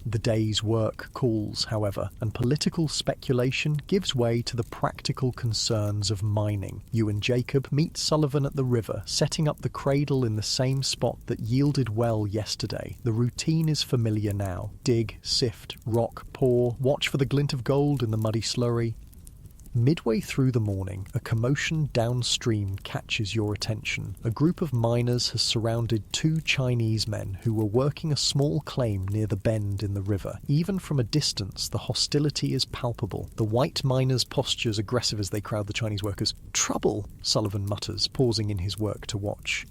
The day's work cools, however, and political speculation gives way to the practical concerns of mining. You and Jacob meet Sullivan at the river, setting up the cradle in the same spot that yielded well yesterday. The routine is familiar now. Dig, sift, rock, pour, watch for the glint of gold in the muddy slurry. Midway through the morning, a commotion downstream catches your attention. A group of miners has surrounded two Chinese men who were working a small claim near the bend in the river. Even from a distance, the hostility is palpable. The white miners' postures aggressive as they crowd the Chinese workers. "Trouble," Sullivan mutters, pausing in his work to watch.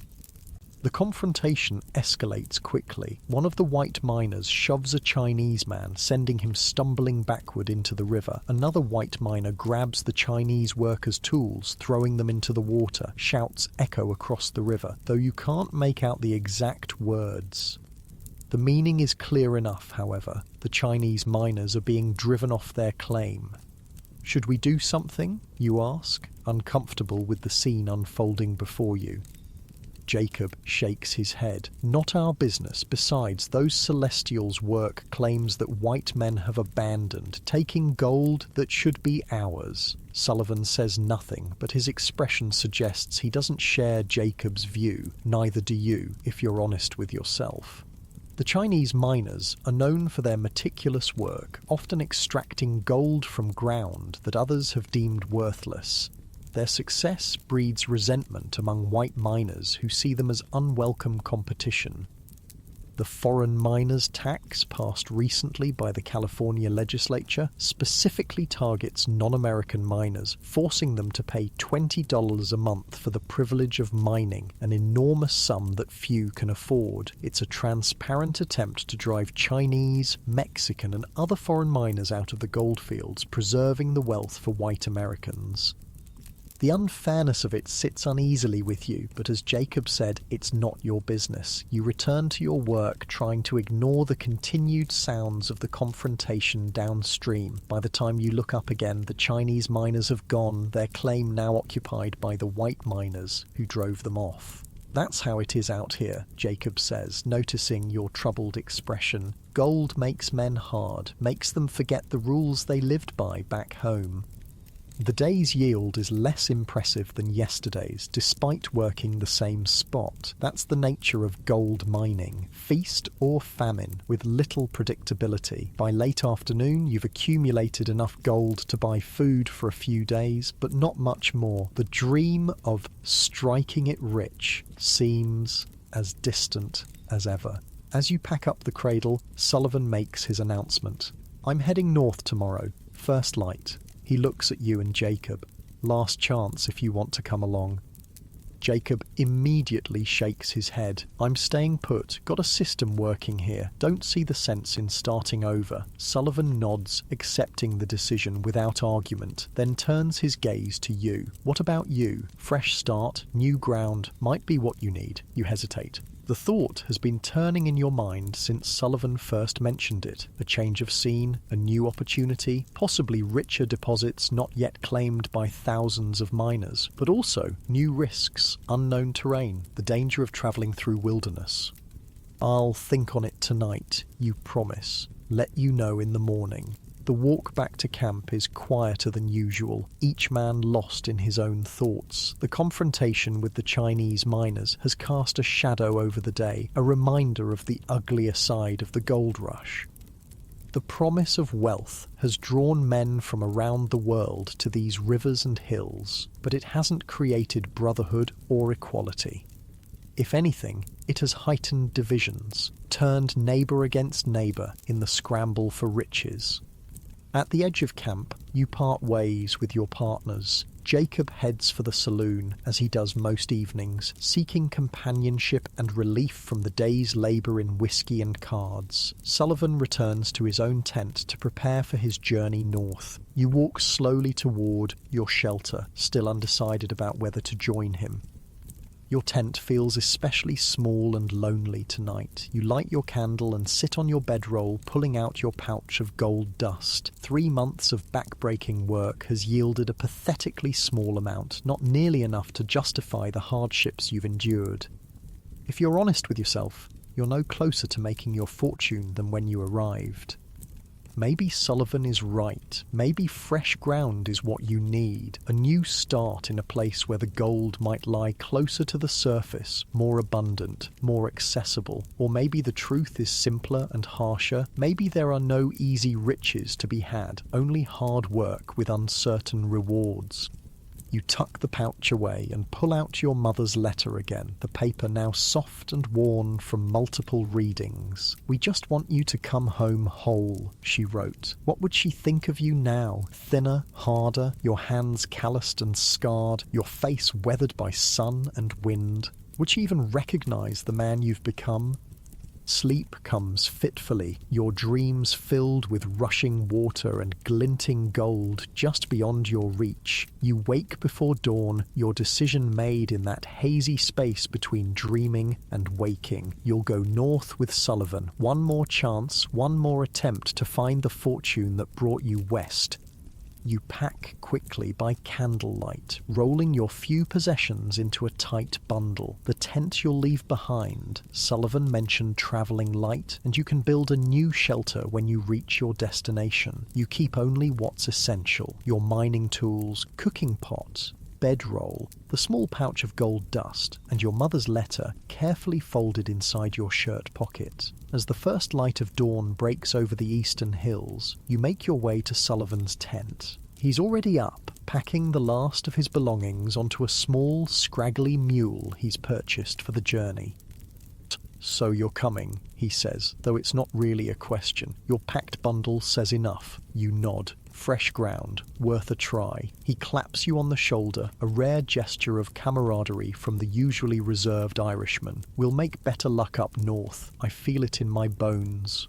The confrontation escalates quickly. One of the white miners shoves a Chinese man, sending him stumbling backward into the river. Another white miner grabs the Chinese worker's tools, throwing them into the water. Shouts echo across the river, though you can't make out the exact words. The meaning is clear enough, however. The Chinese miners are being driven off their claim. "Should we do something?" you ask, uncomfortable with the scene unfolding before you. Jacob shakes his head. "Not our business. Besides, those Celestials' work claims that white men have abandoned, taking gold that should be ours." Sullivan says nothing, but his expression suggests he doesn't share Jacob's view. Neither do you, if you're honest with yourself. The Chinese miners are known for their meticulous work, often extracting gold from ground that others have deemed worthless. Their success breeds resentment among white miners who see them as unwelcome competition. The foreign miners' tax, passed recently by the California legislature, specifically targets non-American miners, forcing them to pay $20 a month for the privilege of mining, an enormous sum that few can afford. It's a transparent attempt to drive Chinese, Mexican, and other foreign miners out of the goldfields, preserving the wealth for white Americans. The unfairness of it sits uneasily with you, but as Jacob said, it's not your business. You return to your work trying to ignore the continued sounds of the confrontation downstream. By the time you look up again, the Chinese miners have gone, their claim now occupied by the white miners who drove them off. That's how it is out here, Jacob says, noticing your troubled expression. Gold makes men hard, makes them forget the rules they lived by back home. The day's yield is less impressive than yesterday's, despite working the same spot. That's the nature of gold mining. Feast or famine, with little predictability. By late afternoon, you've accumulated enough gold to buy food for a few days, but not much more. The dream of striking it rich seems as distant as ever. As you pack up the cradle, Sullivan makes his announcement. "I'm heading north tomorrow. First light." He looks at you and Jacob. "Last chance if you want to come along." Jacob immediately shakes his head. "I'm staying put. Got a system working here. Don't see the sense in starting over." Sullivan nods, accepting the decision without argument, then turns his gaze to you. "What about you? Fresh start, new ground, might be what you need." You hesitate. The thought has been turning in your mind since Sullivan first mentioned it. A change of scene, a new opportunity, possibly richer deposits not yet claimed by thousands of miners, but also new risks, unknown terrain, the danger of travelling through wilderness. "I'll think on it tonight, you promise. Let you know in the morning." The walk back to camp is quieter than usual, each man lost in his own thoughts. The confrontation with the Chinese miners has cast a shadow over the day, a reminder of the uglier side of the gold rush. The promise of wealth has drawn men from around the world to these rivers and hills, but it hasn't created brotherhood or equality. If anything, it has heightened divisions, turned neighbour against neighbour in the scramble for riches. At the edge of camp, you part ways with your partners. Jacob heads for the saloon, as he does most evenings, seeking companionship and relief from the day's labour in whiskey and cards. Sullivan returns to his own tent to prepare for his journey north. You walk slowly toward your shelter, still undecided about whether to join him. Your tent feels especially small and lonely tonight. You light your candle and sit on your bedroll, pulling out your pouch of gold dust. 3 months of back-breaking work has yielded a pathetically small amount, not nearly enough to justify the hardships you've endured. If you're honest with yourself, you're no closer to making your fortune than when you arrived. Maybe Sullivan is right. Maybe fresh ground is what you need. A new start in a place where the gold might lie closer to the surface, more abundant, more accessible. Or maybe the truth is simpler and harsher. Maybe there are no easy riches to be had, only hard work with uncertain rewards. You tuck the pouch away and pull out your mother's letter again, the paper now soft and worn from multiple readings. "We just want you to come home whole," she wrote. What would she think of you now? Thinner, harder, your hands calloused and scarred, your face weathered by sun and wind? Would she even recognize the man you've become? Sleep comes fitfully, your dreams filled with rushing water and glinting gold just beyond your reach. You wake before dawn, your decision made in that hazy space between dreaming and waking. You'll go north with Sullivan. One more chance, one more attempt to find the fortune that brought you west. You pack quickly by candlelight, rolling your few possessions into a tight bundle. The tent you'll leave behind. Sullivan mentioned travelling light, and you can build a new shelter when you reach your destination. You keep only what's essential: your mining tools, cooking pot, bedroll, the small pouch of gold dust, and your mother's letter carefully folded inside your shirt pocket. As the first light of dawn breaks over the eastern hills, you make your way to Sullivan's tent. He's already up, packing the last of his belongings onto a small, scraggly mule he's purchased for the journey. "So you're coming," he says, though it's not really a question. Your packed bundle says enough. You nod. Fresh ground, worth a try. He claps you on the shoulder, a rare gesture of camaraderie from the usually reserved Irishman. "We'll make better luck up north. I feel it in my bones."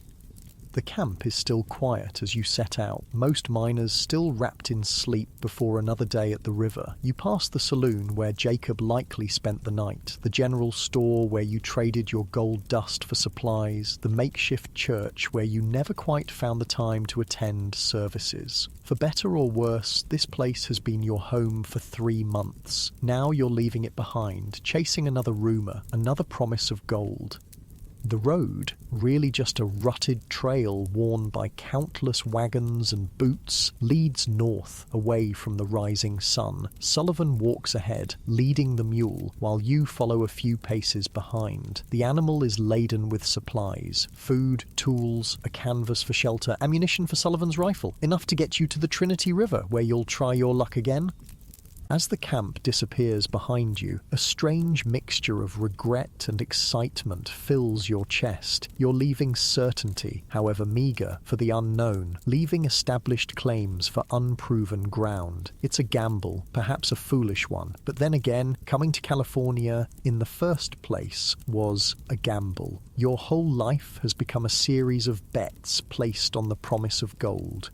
The camp is still quiet as you set out, most miners still wrapped in sleep before another day at the river. You pass the saloon where Jacob likely spent the night, the general store where you traded your gold dust for supplies, the makeshift church where you never quite found the time to attend services. For better or worse, this place has been your home for 3 months. Now you're leaving it behind, chasing another rumour, another promise of gold. The road, really just a rutted trail worn by countless wagons and boots, leads north, away from the rising sun. Sullivan walks ahead, leading the mule, while you follow a few paces behind. The animal is laden with supplies: food, tools, a canvas for shelter, ammunition for Sullivan's rifle, enough to get you to the Trinity River, where you'll try your luck again. As the camp disappears behind you, a strange mixture of regret and excitement fills your chest. You're leaving certainty, however meagre, for the unknown, leaving established claims for unproven ground. It's a gamble, perhaps a foolish one, but then again, coming to California in the first place was a gamble. Your whole life has become a series of bets placed on the promise of gold.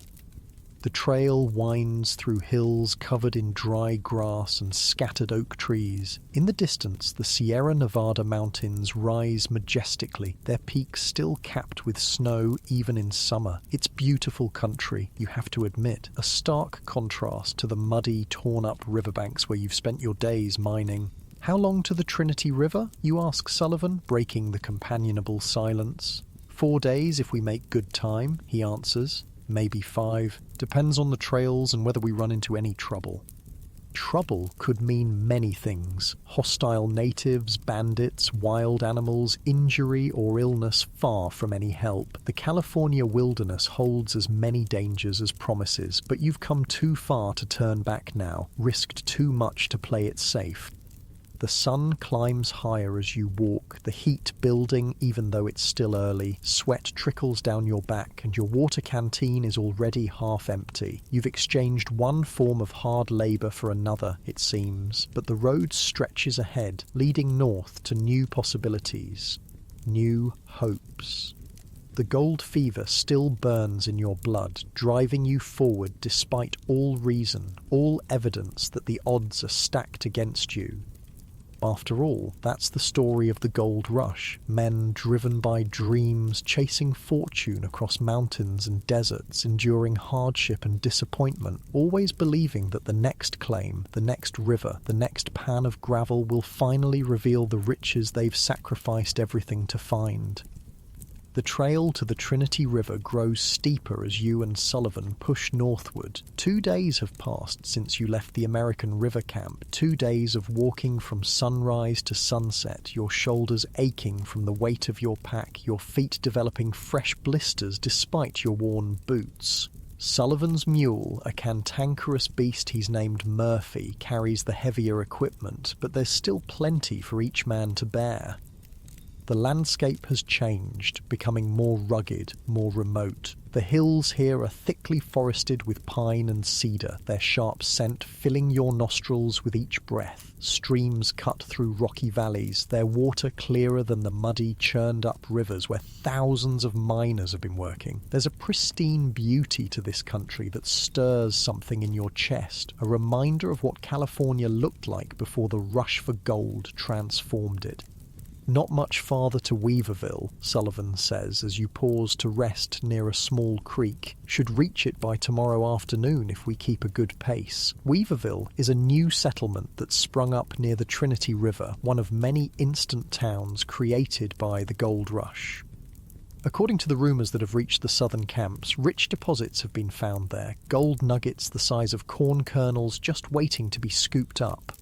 The trail winds through hills covered in dry grass and scattered oak trees. In the distance, the Sierra Nevada mountains rise majestically, their peaks still capped with snow even in summer. It's beautiful country, you have to admit, a stark contrast to the muddy, torn-up riverbanks where you've spent your days mining. "How long to the Trinity River?" you ask Sullivan, breaking the companionable silence. "4 days if we make good time," he answers. "Maybe 5. Depends on the trails and whether we run into any trouble." Trouble could mean many things: hostile natives, bandits, wild animals, injury or illness far from any help. The California wilderness holds as many dangers as promises, but you've come too far to turn back now, risked too much to play it safe. The sun climbs higher as you walk, the heat building even though it's still early. Sweat trickles down your back and your water canteen is already half empty. You've exchanged one form of hard labour for another, it seems, but the road stretches ahead, leading north to new possibilities, new hopes. The gold fever still burns in your blood, driving you forward despite all reason, all evidence that the odds are stacked against you. After all, that's the story of the gold rush. Men driven by dreams, chasing fortune across mountains and deserts, enduring hardship and disappointment, always believing that the next claim, the next river, the next pan of gravel will finally reveal the riches they've sacrificed everything to find. The trail to the Trinity River grows steeper as you and Sullivan push northward. 2 days have passed since you left the American River camp, 2 days of walking from sunrise to sunset, your shoulders aching from the weight of your pack, your feet developing fresh blisters despite your worn boots. Sullivan's mule, a cantankerous beast he's named Murphy, carries the heavier equipment, but there's still plenty for each man to bear. The landscape has changed, becoming more rugged, more remote. The hills here are thickly forested with pine and cedar, their sharp scent filling your nostrils with each breath. Streams cut through rocky valleys, their water clearer than the muddy, churned-up rivers where thousands of miners have been working. There's a pristine beauty to this country that stirs something in your chest, a reminder of what California looked like before the rush for gold transformed it. "Not much farther to Weaverville," Sullivan says as you pause to rest near a small creek. "Should reach it by tomorrow afternoon if we keep a good pace." Weaverville is a new settlement that's sprung up near the Trinity River, one of many instant towns created by the gold rush. According to the rumours that have reached the southern camps, rich deposits have been found there, gold nuggets the size of corn kernels just waiting to be scooped up.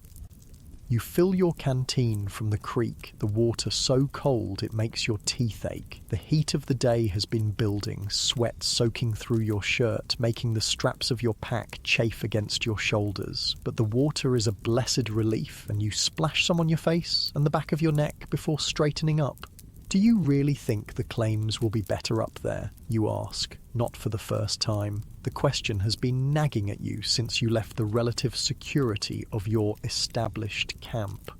You fill your canteen from the creek, the water so cold it makes your teeth ache. The heat of the day has been building, sweat soaking through your shirt, making the straps of your pack chafe against your shoulders. But the water is a blessed relief, and you splash some on your face and the back of your neck before straightening up. "Do you really think the claims will be better up there?" you ask, not for the first time. The question has been nagging at you since you left the relative security of your established camp.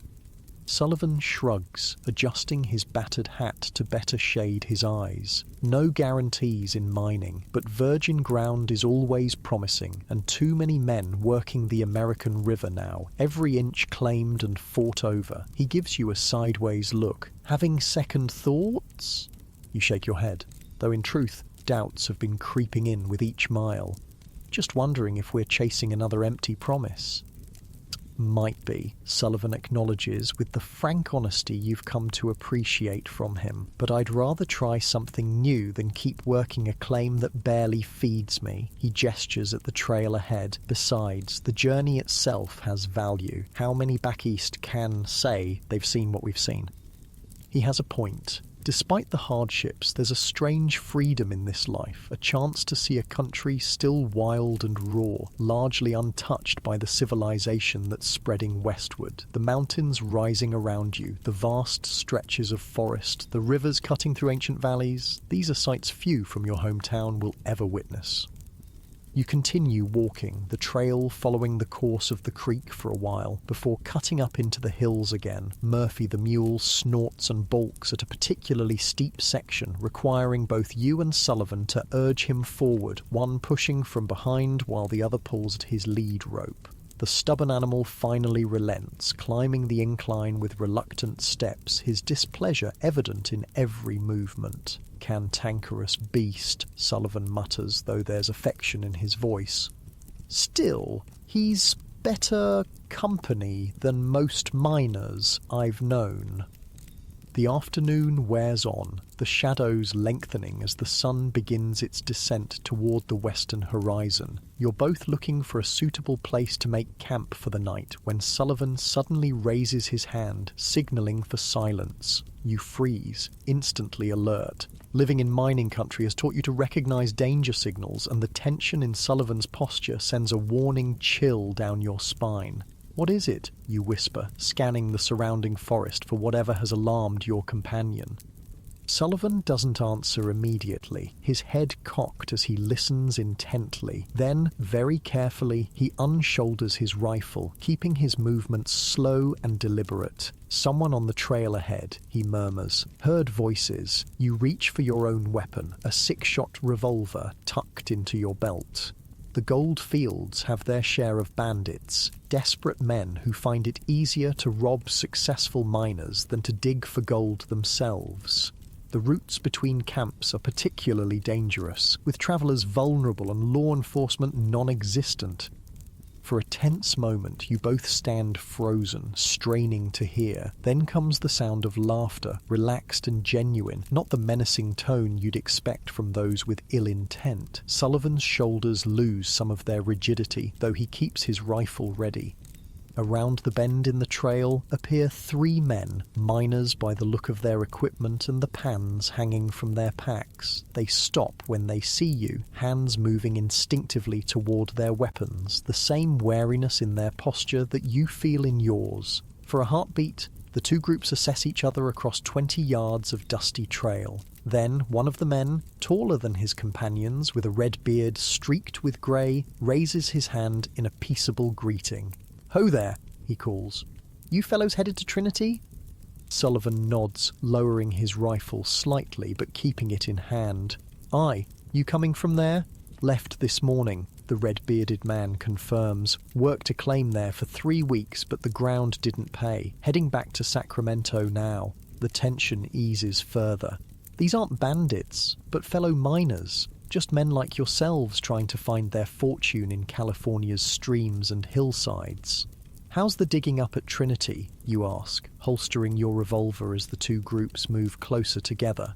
Sullivan shrugs, adjusting his battered hat to better shade his eyes. No guarantees in mining, but virgin ground is always promising, and too many men working the American River now, every inch claimed and fought over. He gives you a sideways look. Having second thoughts? You shake your head, though in truth, doubts have been creeping in with each mile. Just wondering if we're chasing another empty promise. Might be, Sullivan acknowledges with the frank honesty you've come to appreciate from him, but I'd rather try something new than keep working a claim that barely feeds me. He gestures at the trail ahead. Besides, the journey itself has value. How many back east can say they've seen what we've seen? He has a point. Despite the hardships, there's a strange freedom in this life, a chance to see a country still wild and raw, largely untouched by the civilization that's spreading westward. The mountains rising around you, the vast stretches of forest, the rivers cutting through ancient valleys, these are sights few from your hometown will ever witness. You continue walking, the trail following the course of the creek for a while, before cutting up into the hills again. Murphy the mule snorts and balks at a particularly steep section, requiring both you and Sullivan to urge him forward, one pushing from behind while the other pulls at his lead rope. The stubborn animal finally relents, climbing the incline with reluctant steps, his displeasure evident in every movement. Cantankerous beast, Sullivan mutters, though there's affection in his voice. Still, he's better company than most miners I've known. The afternoon wears on, the shadows lengthening as the sun begins its descent toward the western horizon. You're both looking for a suitable place to make camp for the night when Sullivan suddenly raises his hand, signaling for silence. You freeze, instantly alert. Living in mining country has taught you to recognize danger signals, and the tension in Sullivan's posture sends a warning chill down your spine. "What is it?" you whisper, scanning the surrounding forest for whatever has alarmed your companion. Sullivan doesn't answer immediately, his head cocked as he listens intently. Then, very carefully, he unshoulders his rifle, keeping his movements slow and deliberate. "Someone on the trail ahead," he murmurs. Heard voices. You reach for your own weapon, a 6-shot revolver tucked into your belt. The gold fields have their share of bandits, desperate men who find it easier to rob successful miners than to dig for gold themselves. The routes between camps are particularly dangerous, with travelers vulnerable and law enforcement non-existent. For a tense moment, you both stand frozen, straining to hear. Then comes the sound of laughter, relaxed and genuine, not the menacing tone you'd expect from those with ill intent. Sullivan's shoulders lose some of their rigidity, though he keeps his rifle ready. Around the bend in the trail appear 3 men, miners by the look of their equipment and the pans hanging from their packs. They stop when they see you, hands moving instinctively toward their weapons, the same wariness in their posture that you feel in yours. For a heartbeat, the two groups assess each other across 20 yards of dusty trail. Then one of the men, taller than his companions, with a red beard streaked with grey, raises his hand in a peaceable greeting. "Ho there," he calls. "You fellows headed to Trinity?" Sullivan nods, lowering his rifle slightly but keeping it in hand. "Aye. You coming from there?" "Left this morning," the red-bearded man confirms. "Worked a claim there for 3 weeks, but the ground didn't pay. Heading back to Sacramento now." The tension eases further. "These aren't bandits, but fellow miners. Just men like yourselves trying to find their fortune in California's streams and hillsides. How's the digging up at Trinity?" you ask, holstering your revolver as the two groups move closer together.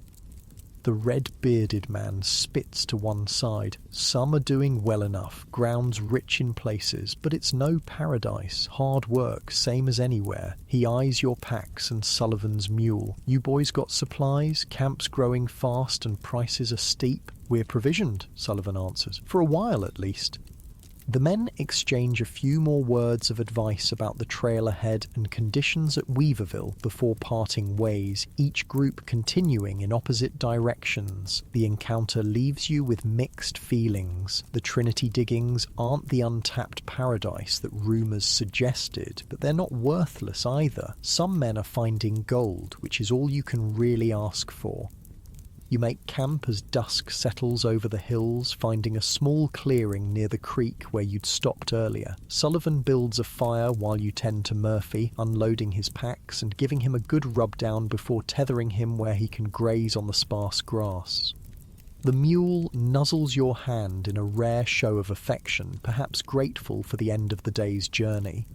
The red-bearded man spits to one side. "Some are doing well enough, ground's rich in places, but it's no paradise. Hard work, same as anywhere." He eyes your packs and Sullivan's mule. "You boys got supplies? Camp's growing fast and prices are steep?" "We're provisioned," Sullivan answers. "For a while at least." The men exchange a few more words of advice about the trail ahead and conditions at Weaverville before parting ways, each group continuing in opposite directions. The encounter leaves you with mixed feelings. The Trinity diggings aren't the untapped paradise that rumours suggested, but they're not worthless either. Some men are finding gold, which is all you can really ask for. You make camp as dusk settles over the hills, finding a small clearing near the creek where you'd stopped earlier. Sullivan builds a fire while you tend to Murphy, unloading his packs and giving him a good rub down before tethering him where he can graze on the sparse grass. The mule nuzzles your hand in a rare show of affection, perhaps grateful for the end of the day's journey.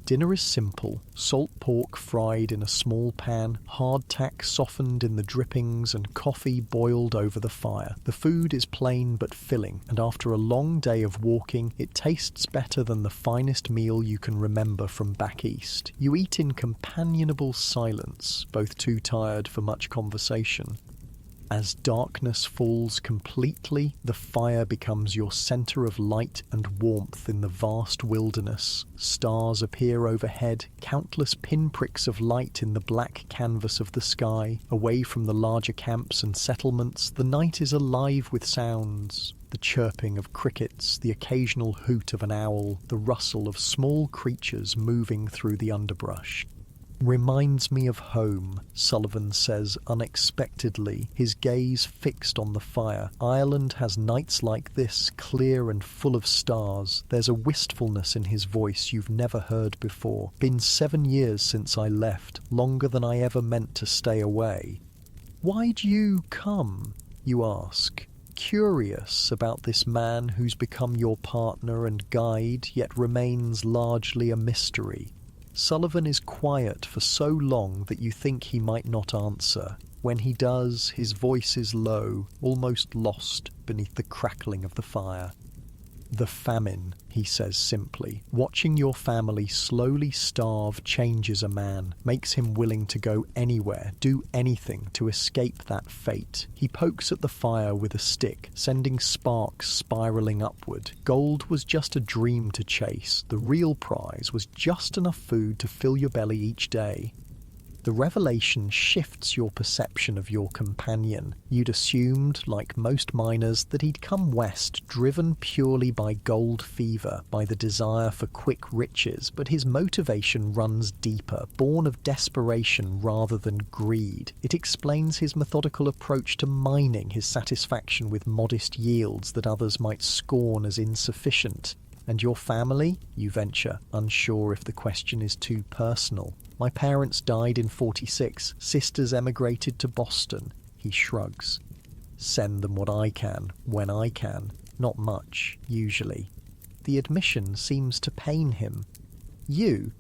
Dinner is simple: salt pork fried in a small pan, hardtack softened in the drippings, and coffee boiled over the fire. The food is plain but filling, and after a long day of walking, it tastes better than the finest meal you can remember from back east. You eat in companionable silence, both too tired for much conversation. As darkness falls completely, the fire becomes your centre of light and warmth in the vast wilderness. Stars appear overhead, countless pinpricks of light in the black canvas of the sky. Away from the larger camps and settlements, the night is alive with sounds. The chirping of crickets, the occasional hoot of an owl, the rustle of small creatures moving through the underbrush. "Reminds me of home," Sullivan says unexpectedly, his gaze fixed on the fire. "Ireland has nights like this, clear and full of stars." There's a wistfulness in his voice you've never heard before. "Been 7 years since I left, longer than I ever meant to stay away." "Why'd you come?" you ask, curious about this man who's become your partner and guide, yet remains largely a mystery. Sullivan is quiet for so long that you think he might not answer. When he does, his voice is low, almost lost beneath the crackling of the fire. "The famine," he says simply. "Watching your family slowly starve changes a man, makes him willing to go anywhere, do anything to escape that fate." He pokes at the fire with a stick, sending sparks spiralling upward. Gold was just a dream to chase. The real prize was just enough food to fill your belly each day. The revelation shifts your perception of your companion. You'd assumed, like most miners, that he'd come west driven purely by gold fever, by the desire for quick riches, but his motivation runs deeper, born of desperation rather than greed. It explains his methodical approach to mining, his satisfaction with modest yields that others might scorn as insufficient. "And your family?" you venture, unsure if the question is too personal. "My parents died in 46, sisters emigrated to Boston," he shrugs. "Send them what I can, when I can. Not much, usually." The admission seems to pain him. "You?"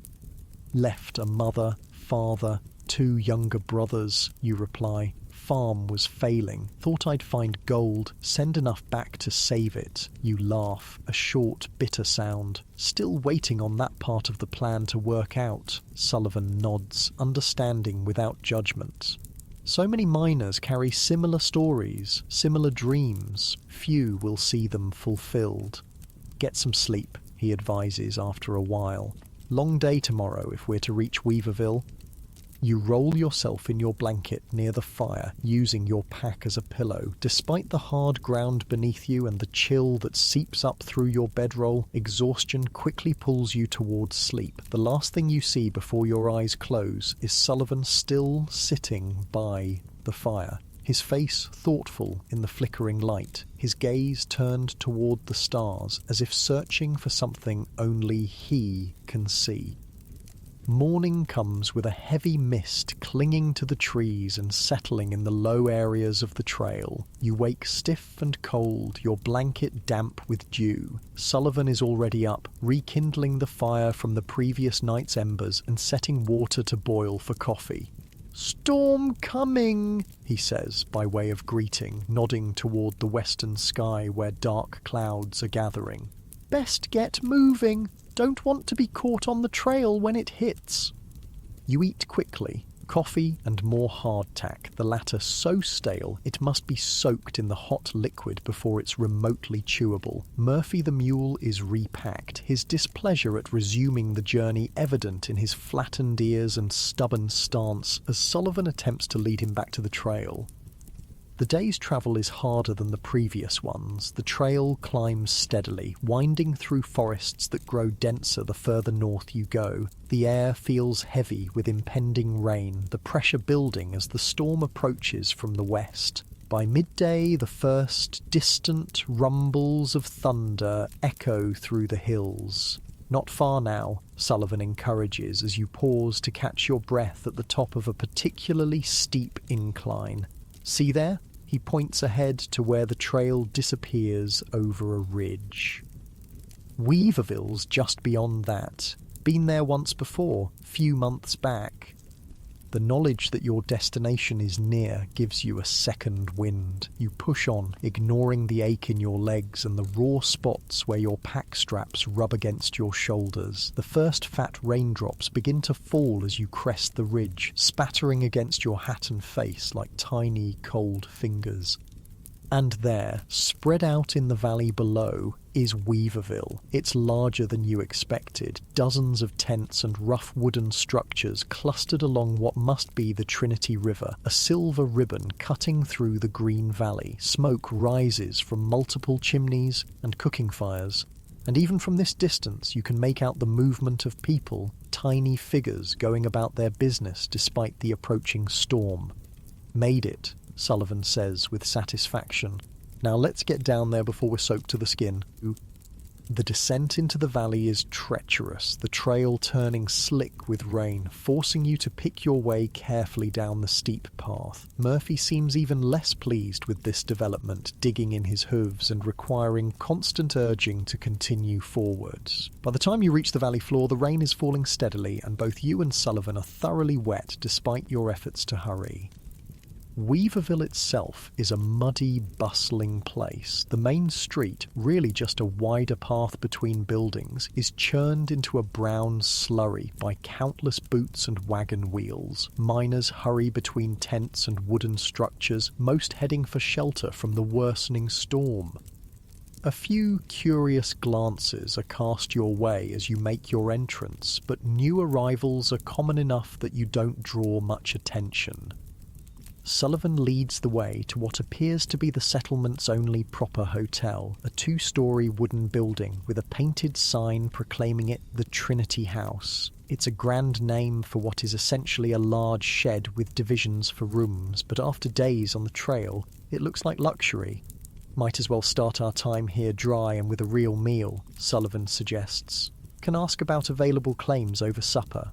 "Left a mother, father, 2 younger brothers," you reply. "Farm was failing. Thought I'd find gold, send enough back to save it." You laugh, a short, bitter sound. "Still waiting on that part of the plan to work out." Sullivan nods, understanding without judgment. So many miners carry similar stories, similar dreams. Few will see them fulfilled. "Get some sleep," he advises after a while. "Long day tomorrow if we're to reach Weaverville." You roll yourself in your blanket near the fire, using your pack as a pillow. Despite the hard ground beneath you and the chill that seeps up through your bedroll, exhaustion quickly pulls you towards sleep. The last thing you see before your eyes close is Sullivan still sitting by the fire, his face thoughtful in the flickering light, his gaze turned toward the stars, as if searching for something only he can see. Morning comes with a heavy mist clinging to the trees and settling in the low areas of the trail. You wake stiff and cold, your blanket damp with dew. Sullivan is already up, rekindling the fire from the previous night's embers and setting water to boil for coffee. "Storm coming," he says by way of greeting, nodding toward the western sky where dark clouds are gathering. "Best get moving. Don't want to be caught on the trail when it hits." You eat quickly, Coffee and more hardtack, the latter so stale it must be soaked in the hot liquid before it's remotely chewable. Murphy the mule is repacked, his displeasure at resuming the journey evident in his flattened ears and stubborn stance as Sullivan attempts to lead him back to the trail. The day's travel is harder than the previous ones. The trail climbs steadily, winding through forests that grow denser the further north you go. The air feels heavy with impending rain, the pressure building as the storm approaches from the west. By midday, the first distant rumbles of thunder echo through the hills. "Not far now," Sullivan encourages as you pause to catch your breath at the top of a particularly steep incline. "See there?" He points ahead to where the trail disappears over a ridge. Weaverville's just beyond that. Been there once before, few months back. The knowledge that your destination is near gives you a second wind. You push on, ignoring the ache in your legs and the raw spots where your pack straps rub against your shoulders. The first fat raindrops begin to fall as you crest the ridge, spattering against your hat and face like tiny, cold fingers. And there, spread out in the valley below, is Weaverville. It's larger than you expected. Dozens of tents and rough wooden structures clustered along what must be the Trinity River, a silver ribbon cutting through the green valley. Smoke rises from multiple chimneys and cooking fires. And even from this distance, you can make out the movement of people, tiny figures going about their business despite the approaching storm. "Made it," Sullivan says with satisfaction. "Now let's get down there before we're soaked to the skin." The descent into the valley is treacherous, the trail turning slick with rain, forcing you to pick your way carefully down the steep path. Murphy seems even less pleased with this development, digging in his hooves and requiring constant urging to continue forwards. By the time you reach the valley floor, the rain is falling steadily, and both you and Sullivan are thoroughly wet despite your efforts to hurry. Weaverville itself is a muddy, bustling place. The main street, really just a wider path between buildings, is churned into a brown slurry by countless boots and wagon wheels. Miners hurry between tents and wooden structures, most heading for shelter from the worsening storm. A few curious glances are cast your way as you make your entrance, but new arrivals are common enough that you don't draw much attention. Sullivan leads the way to what appears to be the settlement's only proper hotel, a two-storey wooden building with a painted sign proclaiming it the Trinity House. It's a grand name for what is essentially a large shed with divisions for rooms, but after days on the trail, it looks like luxury. "Might as well start our time here dry and with a real meal," Sullivan suggests. "Can ask about available claims over supper."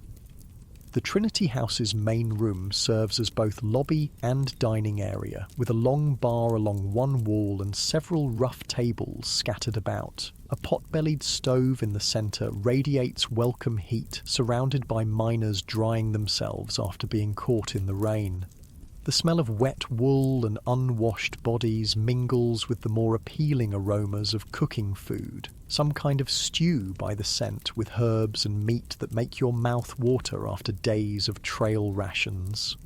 The Trinity House's main room serves as both lobby and dining area, with a long bar along one wall and several rough tables scattered about. A pot-bellied stove in the centre radiates welcome heat, surrounded by miners drying themselves after being caught in the rain. The smell of wet wool and unwashed bodies mingles with the more appealing aromas of cooking food, some kind of stew by the scent with herbs and meat that make your mouth water after days of trail rations.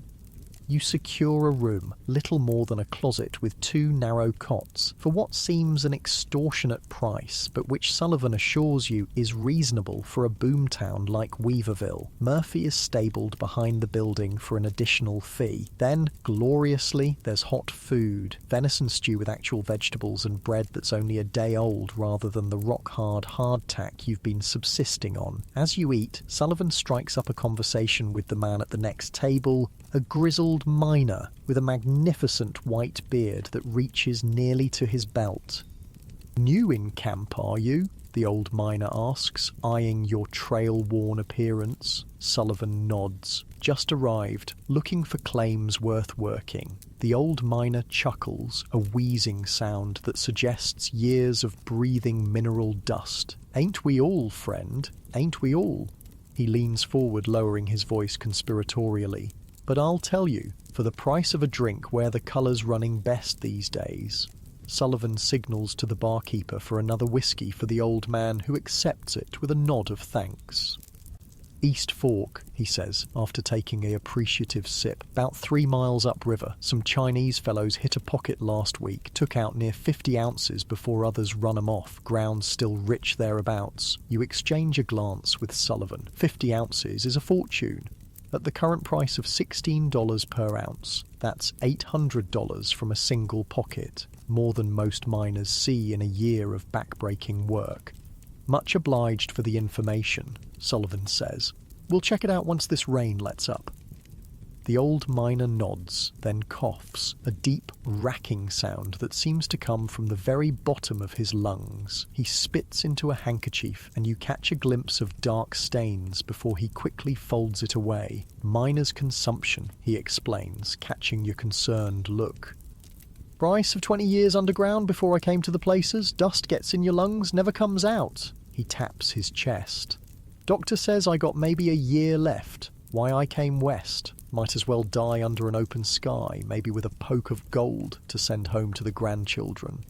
You secure a room, little more than a closet with two narrow cots, for what seems an extortionate price, but which Sullivan assures you is reasonable for a boomtown like Weaverville. Murphy is stabled behind the building for an additional fee. Then, gloriously, there's hot food, venison stew with actual vegetables and bread that's only a day old rather than the rock-hard hardtack you've been subsisting on. As you eat, Sullivan strikes up a conversation with the man at the next table, a grizzled miner with a magnificent white beard that reaches nearly to his belt. "New in camp, are you?" the old miner asks, eyeing your trail-worn appearance. Sullivan nods. "Just arrived, looking for claims worth working." The old miner chuckles, a wheezing sound that suggests years of breathing mineral dust. "Ain't we all, friend? Ain't we all?" He leans forward, lowering his voice conspiratorially. "But I'll tell you, for the price of a drink where the colour's running best these days." Sullivan signals to the barkeeper for another whiskey for the old man, who accepts it with a nod of thanks. East Fork, he says, after taking a appreciative sip. About 3 miles upriver, some Chinese fellows hit a pocket last week, took out near 50 ounces before others run 'em off, ground still rich thereabouts. You exchange a glance with Sullivan. 50 ounces is a fortune. At the current price of $16 per ounce, that's $800 from a single pocket, more than most miners see in a year of backbreaking work. Much obliged for the information, Sullivan says. We'll check it out once this rain lets up. The old miner nods, then coughs, a deep, racking sound that seems to come from the very bottom of his lungs. He spits into a handkerchief, and you catch a glimpse of dark stains before he quickly folds it away. Miner's consumption, he explains, catching your concerned look. Price of 20 years underground before I came to the places. Dust gets in your lungs, never comes out. He taps his chest. Doctor says I got maybe a year left. Why I came west. Might as well die under an open sky, maybe with a poke of gold to send home to the grandchildren.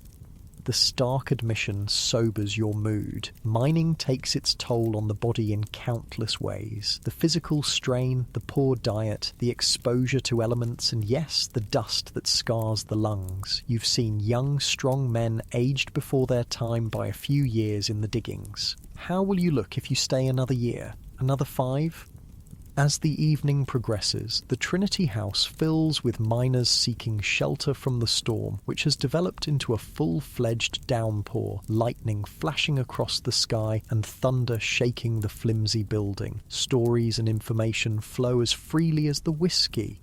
The stark admission sobers your mood. Mining takes its toll on the body in countless ways. The physical strain, the poor diet, the exposure to elements, and yes, the dust that scars the lungs. You've seen young, strong men aged before their time by a few years in the diggings. How will you look if you stay another year? Another 5? As the evening progresses, the Trinity House fills with miners seeking shelter from the storm, which has developed into a full-fledged downpour, lightning flashing across the sky and thunder shaking the flimsy building. Stories and information flow as freely as the whiskey.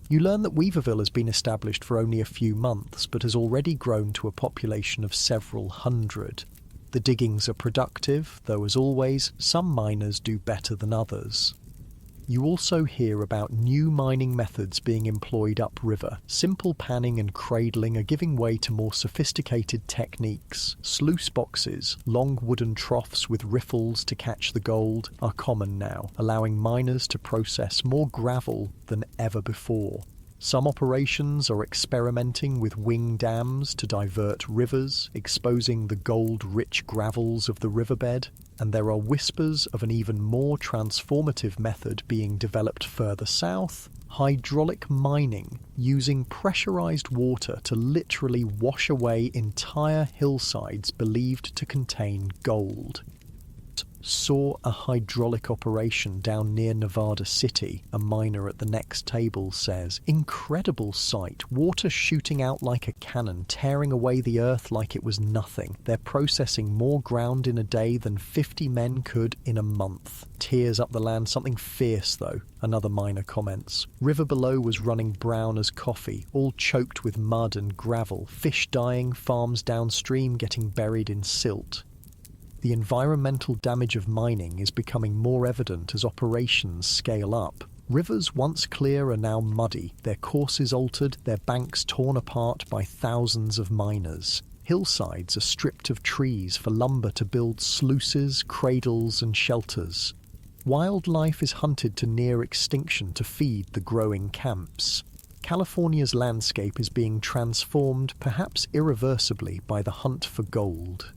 You learn that Weaverville has been established for only a few months, but has already grown to a population of several hundred. The diggings are productive, though as always, some miners do better than others. You also hear about new mining methods being employed upriver. Simple panning and cradling are giving way to more sophisticated techniques. Sluice boxes, long wooden troughs with riffles to catch the gold, are common now, allowing miners to process more gravel than ever before. Some operations are experimenting with wing dams to divert rivers, exposing the gold-rich gravels of the riverbed, and there are whispers of an even more transformative method being developed further south: hydraulic mining, using pressurized water to literally wash away entire hillsides believed to contain gold. Saw a hydraulic operation down near Nevada City, a miner at the next table says. Incredible sight, water shooting out like a cannon, tearing away the earth like it was nothing. They're processing more ground in a day than 50 men could in a month. Tears up the land, something fierce though, another miner comments. River below was running brown as coffee, all choked with mud and gravel, fish dying, farms downstream getting buried in silt. The environmental damage of mining is becoming more evident as operations scale up. Rivers once clear are now muddy, their courses altered, their banks torn apart by thousands of miners. Hillsides are stripped of trees for lumber to build sluices, cradles, and shelters. Wildlife is hunted to near extinction to feed the growing camps. California's landscape is being transformed, perhaps irreversibly, by the hunt for gold.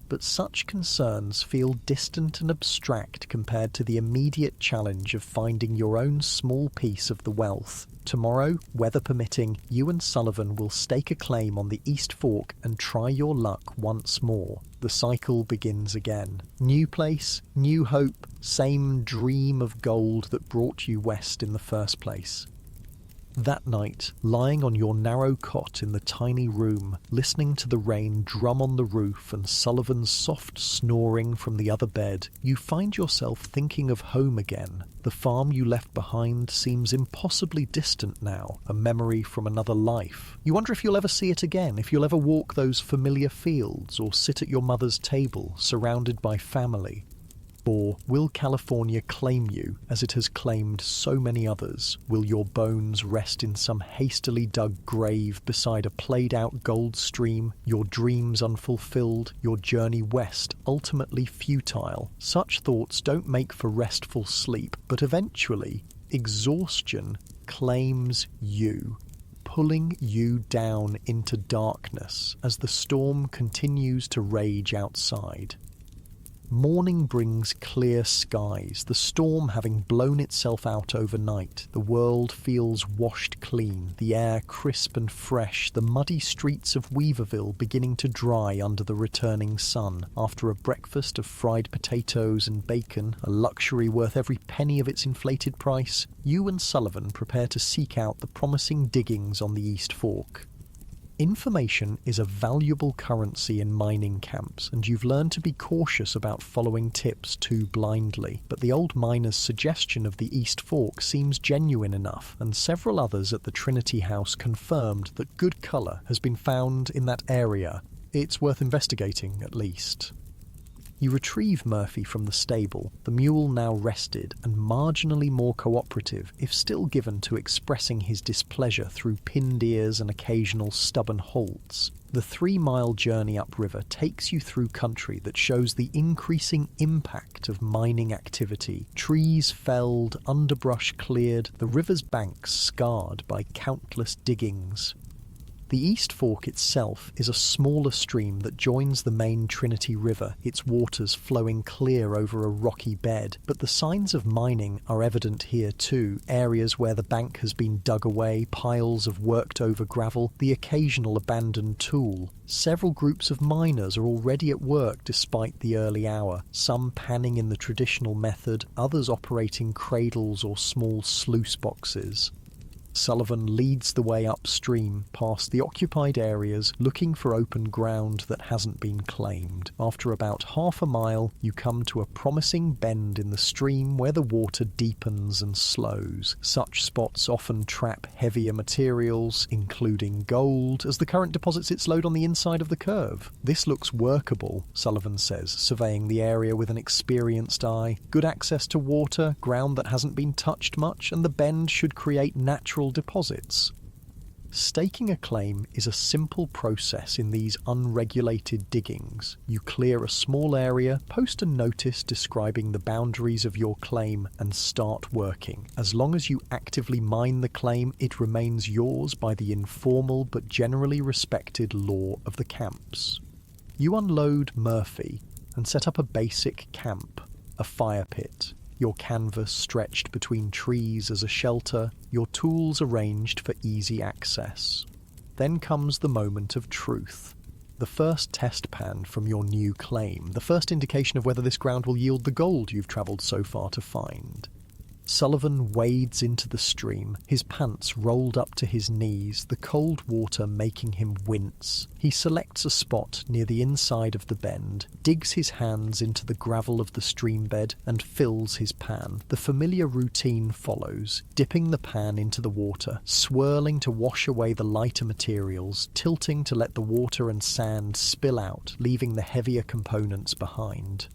But such concerns feel distant and abstract compared to the immediate challenge of finding your own small piece of the wealth. Tomorrow, weather permitting, you and Sullivan will stake a claim on the East Fork and try your luck once more. The cycle begins again. New place, new hope, same dream of gold that brought you west in the first place. That night, lying on your narrow cot in the tiny room, listening to the rain drum on the roof and Sullivan's soft snoring from the other bed, you find yourself thinking of home again. The farm you left behind seems impossibly distant now, a memory from another life. You wonder if you'll ever see it again, if you'll ever walk those familiar fields or sit at your mother's table, surrounded by family. Or will California claim you as it has claimed so many others? Will your bones rest in some hastily dug grave beside a played-out gold stream, your dreams unfulfilled, your journey west ultimately futile? Such thoughts don't make for restful sleep, but eventually, exhaustion claims you, pulling you down into darkness as the storm continues to rage outside. Morning brings clear skies, the storm having blown itself out overnight. The world feels washed clean, the air crisp and fresh, the muddy streets of Weaverville beginning to dry under the returning sun. After a breakfast of fried potatoes and bacon, a luxury worth every penny of its inflated price, you and Sullivan prepare to seek out the promising diggings on the East Fork. Information is a valuable currency in mining camps, and you've learned to be cautious about following tips too blindly. But the old miner's suggestion of the East Fork seems genuine enough, and several others at the Trinity House confirmed that good colour has been found in that area. It's worth investigating, at least. You retrieve Murphy from the stable, the mule now rested and marginally more cooperative, if still given to expressing his displeasure through pinned ears and occasional stubborn halts. The 3-mile journey upriver takes you through country that shows the increasing impact of mining activity. Trees felled, underbrush cleared, the river's banks scarred by countless diggings. The East Fork itself is a smaller stream that joins the main Trinity River, its waters flowing clear over a rocky bed. But the signs of mining are evident here too, areas where the bank has been dug away, piles of worked-over gravel, the occasional abandoned tool. Several groups of miners are already at work despite the early hour, some panning in the traditional method, others operating cradles or small sluice boxes. Sullivan leads the way upstream, past the occupied areas, looking for open ground that hasn't been claimed. After about half a mile, you come to a promising bend in the stream where the water deepens and slows. Such spots often trap heavier materials, including gold, as the current deposits its load on the inside of the curve. This looks workable, Sullivan says, surveying the area with an experienced eye. Good access to water, ground that hasn't been touched much, and the bend should create natural deposits. Staking a claim is a simple process in these unregulated diggings. You clear a small area, post a notice describing the boundaries of your claim, and start working. As long as you actively mine the claim, it remains yours by the informal but generally respected law of the camps. You unload Murphy and set up a basic camp, a fire pit, your canvas stretched between trees as a shelter, your tools arranged for easy access. Then comes the moment of truth. The first test pan from your new claim, the first indication of whether this ground will yield the gold you've travelled so far to find. Sullivan wades into the stream, his pants rolled up to his knees, the cold water making him wince. He selects a spot near the inside of the bend, digs his hands into the gravel of the stream bed, and fills his pan. The familiar routine follows, dipping the pan into the water, swirling to wash away the lighter materials, tilting to let the water and sand spill out, leaving the heavier components behind.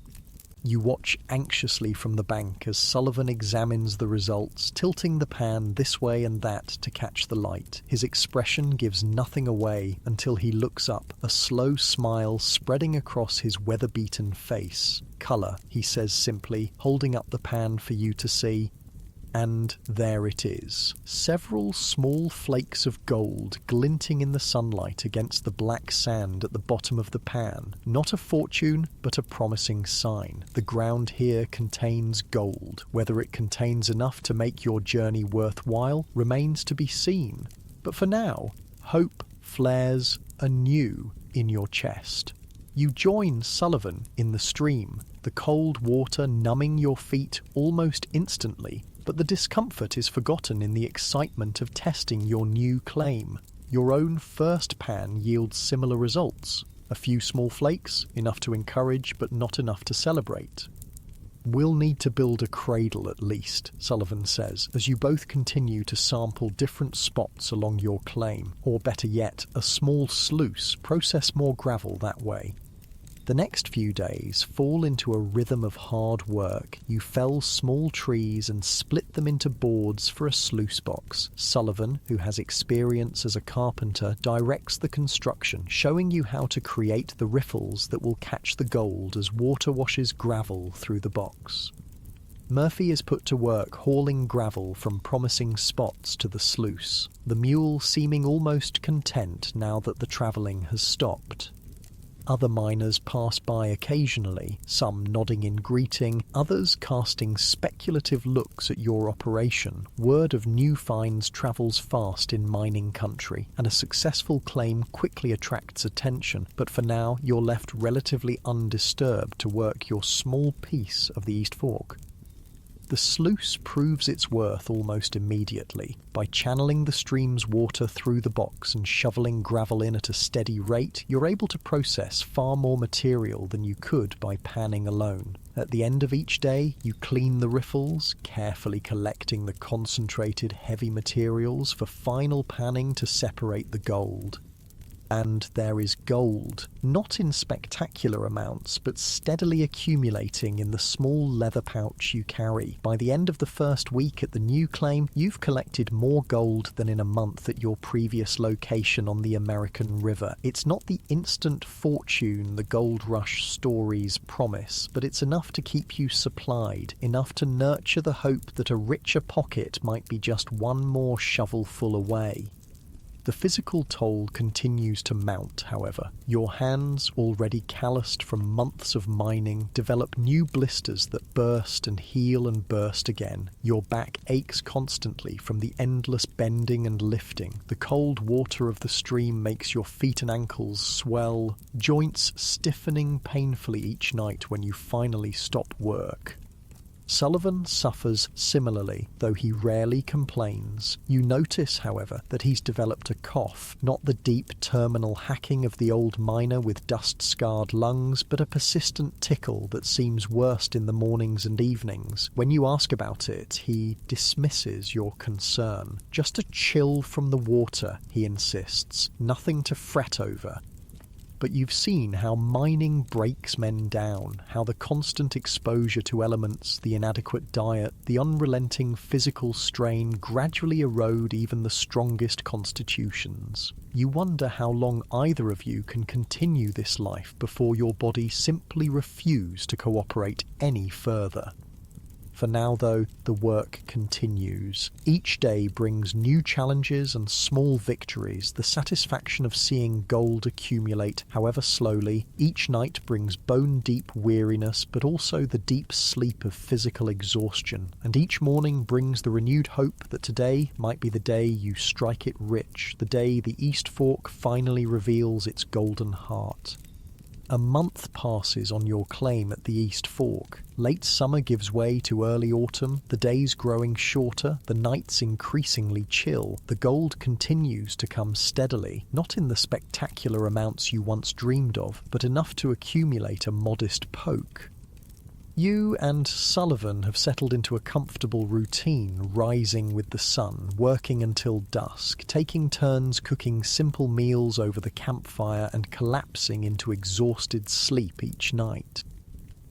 You watch anxiously from the bank as Sullivan examines the results, tilting the pan this way and that to catch the light. His expression gives nothing away until he looks up, a slow smile spreading across his weather-beaten face. "Colour," he says simply, holding up the pan for you to see. And there it is. Several small flakes of gold glinting in the sunlight against the black sand at the bottom of the pan. Not a fortune, but a promising sign. The ground here contains gold. Whether it contains enough to make your journey worthwhile remains to be seen. But for now, hope flares anew in your chest. You join Sullivan in the stream, the cold water numbing your feet almost instantly. But the discomfort is forgotten in the excitement of testing your new claim. Your own first pan yields similar results. A few small flakes, enough to encourage but not enough to celebrate. "We'll need to build a cradle at least," Sullivan says, as you both continue to sample different spots along your claim. Or better yet, a small sluice, process more gravel that way. The next few days fall into a rhythm of hard work. You fell small trees and split them into boards for a sluice box. Sullivan, who has experience as a carpenter, directs the construction, showing you how to create the riffles that will catch the gold as water washes gravel through the box. Murphy is put to work hauling gravel from promising spots to the sluice, the mule seeming almost content now that the travelling has stopped. Other miners pass by occasionally, some nodding in greeting, others casting speculative looks at your operation. Word of new finds travels fast in mining country, and a successful claim quickly attracts attention, but for now you're left relatively undisturbed to work your small piece of the East Fork. The sluice proves its worth almost immediately. By channeling the stream's water through the box and shoveling gravel in at a steady rate, you're able to process far more material than you could by panning alone. At the end of each day, you clean the riffles, carefully collecting the concentrated heavy materials for final panning to separate the gold. And there is gold, not in spectacular amounts, but steadily accumulating in the small leather pouch you carry. By the end of the first week at the new claim, you've collected more gold than in a month at your previous location on the American River. It's not the instant fortune the gold rush stories promise, but it's enough to keep you supplied, enough to nurture the hope that a richer pocket might be just one more shovelful away. The physical toll continues to mount, however. Your hands, already calloused from months of mining, develop new blisters that burst and heal and burst again. Your back aches constantly from the endless bending and lifting. The cold water of the stream makes your feet and ankles swell, joints stiffening painfully each night when you finally stop work. Sullivan suffers similarly, though he rarely complains. You notice, however, that he's developed a cough, not the deep terminal hacking of the old miner with dust-scarred lungs, but a persistent tickle that seems worst in the mornings and evenings. When you ask about it, he dismisses your concern. Just a chill from the water, he insists. Nothing to fret over. But you've seen how mining breaks men down, how the constant exposure to elements, the inadequate diet, the unrelenting physical strain gradually erode even the strongest constitutions. You wonder how long either of you can continue this life before your body simply refuses to cooperate any further. For now, though, the work continues. Each day brings new challenges and small victories, the satisfaction of seeing gold accumulate, however slowly. Each night brings bone-deep weariness, but also the deep sleep of physical exhaustion. And each morning brings the renewed hope that today might be the day you strike it rich, the day the East Fork finally reveals its golden heart. A month passes on your claim at the East Fork. Late summer gives way to early autumn, the days growing shorter, the nights increasingly chill. The gold continues to come steadily, not in the spectacular amounts you once dreamed of, but enough to accumulate a modest poke. You and Sullivan have settled into a comfortable routine, rising with the sun, working until dusk, taking turns cooking simple meals over the campfire and collapsing into exhausted sleep each night.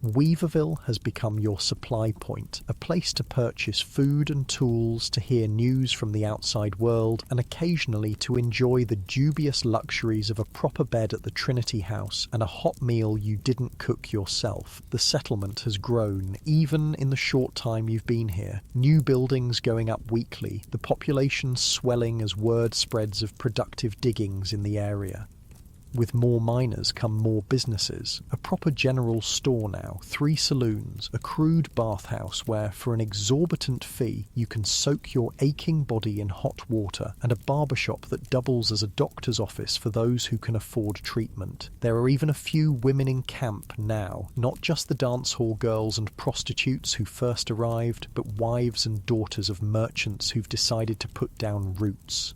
Weaverville has become your supply point, a place to purchase food and tools, to hear news from the outside world, and occasionally to enjoy the dubious luxuries of a proper bed at the Trinity House and a hot meal you didn't cook yourself. The settlement has grown, even in the short time you've been here. New buildings going up weekly, the population swelling as word spreads of productive diggings in the area. With more miners come more businesses. A proper general store now, 3 saloons, a crude bathhouse where, for an exorbitant fee, you can soak your aching body in hot water, and a barbershop that doubles as a doctor's office for those who can afford treatment. There are even a few women in camp now, not just the dance hall girls and prostitutes who first arrived, but wives and daughters of merchants who've decided to put down roots.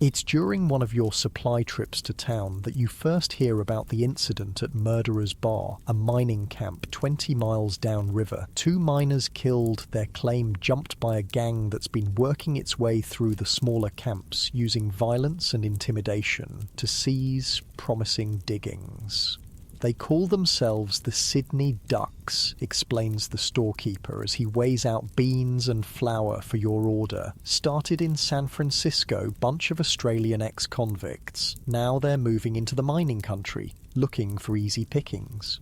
It's during one of your supply trips to town that you first hear about the incident at Murderer's Bar, a mining camp 20 miles downriver. 2 miners killed, their claim jumped by a gang that's been working its way through the smaller camps, using violence and intimidation to seize promising diggings. They call themselves the Sydney Ducks, explains the storekeeper as he weighs out beans and flour for your order. Started in San Francisco, bunch of Australian ex-convicts. Now they're moving into the mining country, looking for easy pickings.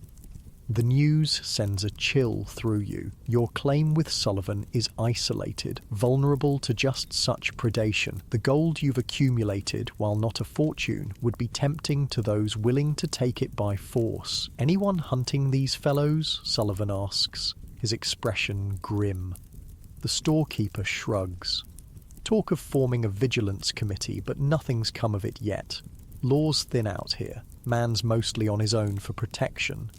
The news sends a chill through you. Your claim with Sullivan is isolated, vulnerable to just such predation. The gold you've accumulated, while not a fortune, would be tempting to those willing to take it by force. Anyone hunting these fellows? Sullivan asks, his expression grim. The storekeeper shrugs. Talk of forming a vigilance committee, but nothing's come of it yet. Law's thin out here. Man's mostly on his own for protection.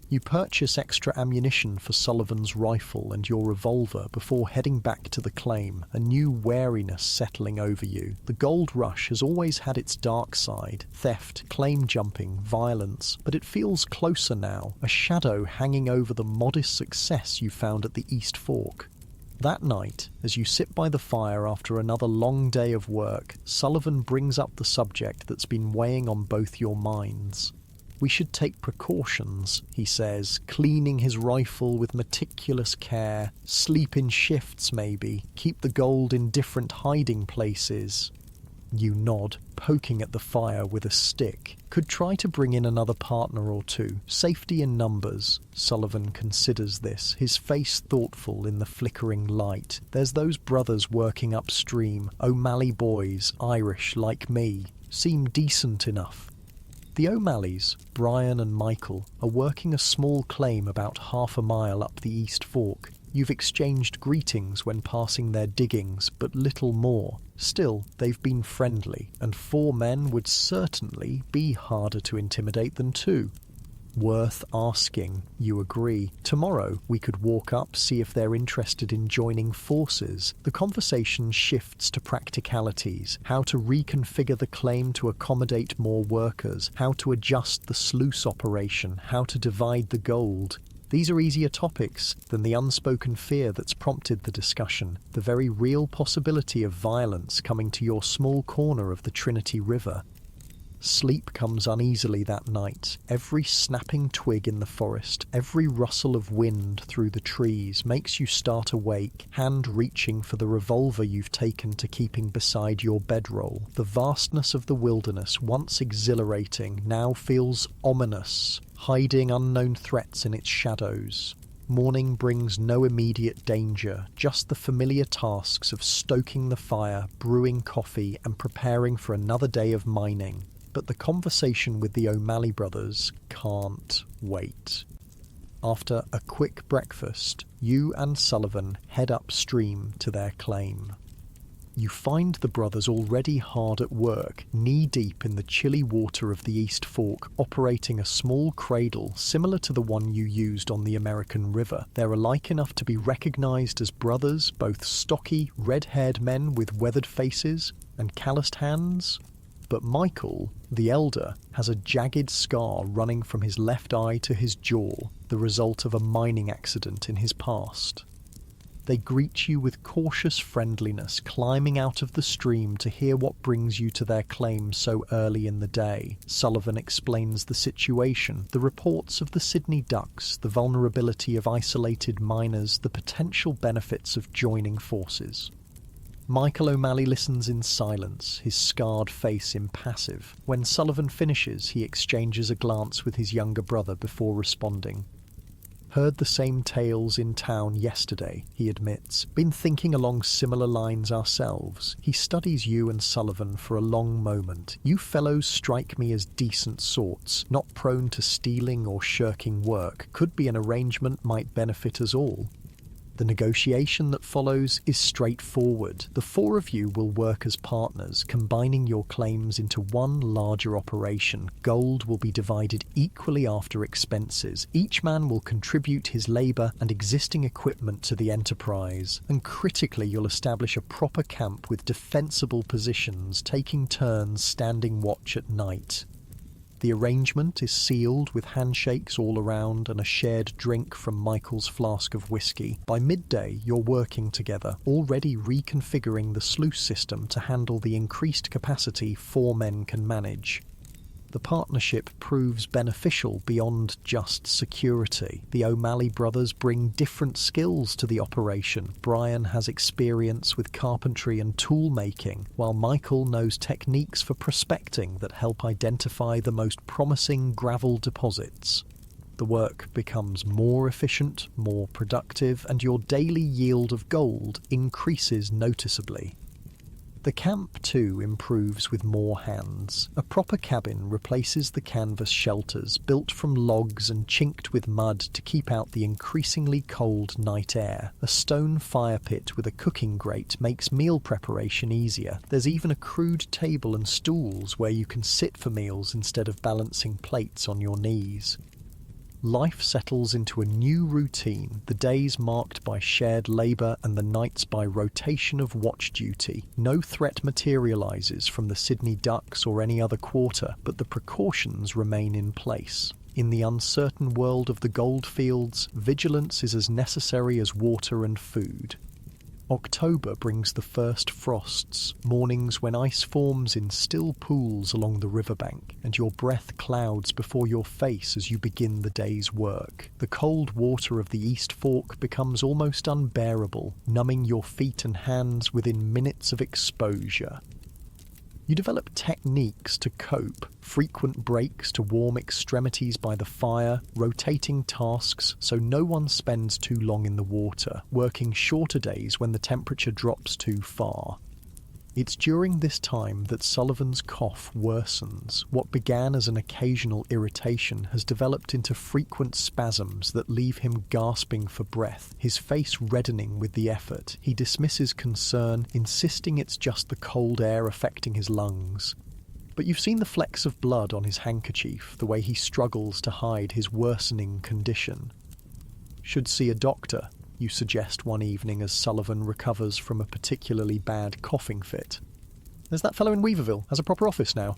You purchase extra ammunition for Sullivan's rifle and your revolver before heading back to the claim, a new wariness settling over you. The gold rush has always had its dark side, theft, claim jumping, violence, but it feels closer now, a shadow hanging over the modest success you found at the East Fork. That night, as you sit by the fire after another long day of work, Sullivan brings up the subject that's been weighing on both your minds. We should take precautions, he says, cleaning his rifle with meticulous care, sleep in shifts maybe, keep the gold in different hiding places. You nod, poking at the fire with a stick. Could try to bring in another partner or two. Safety in numbers. Sullivan considers this, his face thoughtful in the flickering light. There's those brothers working upstream, O'Malley boys, Irish like me. Seem decent enough. The O'Malleys, Brian and Michael, are working a small claim about half a mile up the East Fork. You've exchanged greetings when passing their diggings, but little more. Still, they've been friendly, and 4 men would certainly be harder to intimidate than 2. Worth asking, you agree. Tomorrow we could walk up, see if they're interested in joining forces. The conversation shifts to practicalities, how to reconfigure the claim to accommodate more workers, how to adjust the sluice operation, how to divide the gold. These are easier topics than the unspoken fear that's prompted the discussion, the very real possibility of violence coming to your small corner of the Trinity River. Sleep comes uneasily that night. Every snapping twig in the forest, every rustle of wind through the trees makes you start awake, hand reaching for the revolver you've taken to keeping beside your bedroll. The vastness of the wilderness, once exhilarating, now feels ominous, hiding unknown threats in its shadows. Morning brings no immediate danger, just the familiar tasks of stoking the fire, brewing coffee, and preparing for another day of mining. But the conversation with the O'Malley brothers can't wait. After a quick breakfast, you and Sullivan head upstream to their claim. You find the brothers already hard at work, knee-deep in the chilly water of the East Fork, operating a small cradle similar to the one you used on the American River. They're alike enough to be recognized as brothers, both stocky, red-haired men with weathered faces and calloused hands. But Michael, the elder, has a jagged scar running from his left eye to his jaw, the result of a mining accident in his past. They greet you with cautious friendliness, climbing out of the stream to hear what brings you to their claim so early in the day. Sullivan explains the situation, the reports of the Sydney ducks, the vulnerability of isolated miners, the potential benefits of joining forces. Michael O'Malley listens in silence, his scarred face impassive. When Sullivan finishes, he exchanges a glance with his younger brother before responding. Heard the same tales in town yesterday, he admits. Been thinking along similar lines ourselves. He studies you and Sullivan for a long moment. You fellows strike me as decent sorts, not prone to stealing or shirking work. Could be an arrangement might benefit us all. The negotiation that follows is straightforward. The 4 of you will work as partners, combining your claims into one larger operation. Gold will be divided equally after expenses. Each man will contribute his labour and existing equipment to the enterprise. And critically, you'll establish a proper camp with defensible positions, taking turns standing watch at night. The arrangement is sealed with handshakes all around and a shared drink from Michael's flask of whiskey. By midday, you're working together, already reconfiguring the sluice system to handle the increased capacity 4 men can manage. The partnership proves beneficial beyond just security. The O'Malley brothers bring different skills to the operation. Brian has experience with carpentry and tool making, while Michael knows techniques for prospecting that help identify the most promising gravel deposits. The The work becomes more efficient, more productive, and your daily yield of gold increases noticeably. The camp too improves with more hands. A proper cabin replaces the canvas shelters built from logs and chinked with mud to keep out the increasingly cold night air. A stone fire pit with a cooking grate makes meal preparation easier. There's even a crude table and stools where you can sit for meals instead of balancing plates on your knees. Life settles into a new routine, the days marked by shared labour and the nights by rotation of watch duty. No threat materialises from the Sydney Ducks or any other quarter, but the precautions remain in place. In the uncertain world of the goldfields, vigilance is as necessary as water and food. October brings the first frosts, mornings when ice forms in still pools along the riverbank, and your breath clouds before your face as you begin the day's work. The cold water of the East Fork becomes almost unbearable, numbing your feet and hands within minutes of exposure. You develop techniques to cope, frequent breaks to warm extremities by the fire, rotating tasks so no one spends too long in the water, working shorter days when the temperature drops too far. It's during this time that Sullivan's cough worsens. What began as an occasional irritation has developed into frequent spasms that leave him gasping for breath, his face reddening with the effort. He dismisses concern, insisting it's just the cold air affecting his lungs. But you've seen the flecks of blood on his handkerchief, the way he struggles to hide his worsening condition. Should see a doctor, you suggest one evening as Sullivan recovers from a particularly bad coughing fit. There's that fellow in Weaverville, has a proper office now.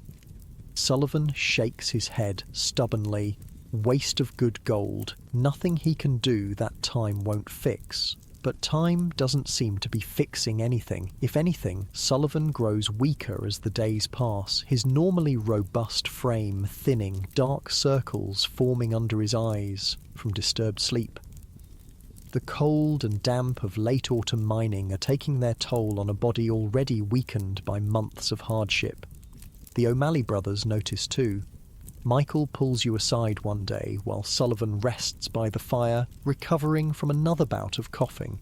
Sullivan shakes his head stubbornly. Waste of good gold. Nothing he can do that time won't fix. But time doesn't seem to be fixing anything. If anything, Sullivan grows weaker as the days pass, his normally robust frame thinning, dark circles forming under his eyes from disturbed sleep. The cold and damp of late autumn mining are taking their toll on a body already weakened by months of hardship. The O'Malley brothers notice too. Michael pulls you aside one day while Sullivan rests by the fire, recovering from another bout of coughing.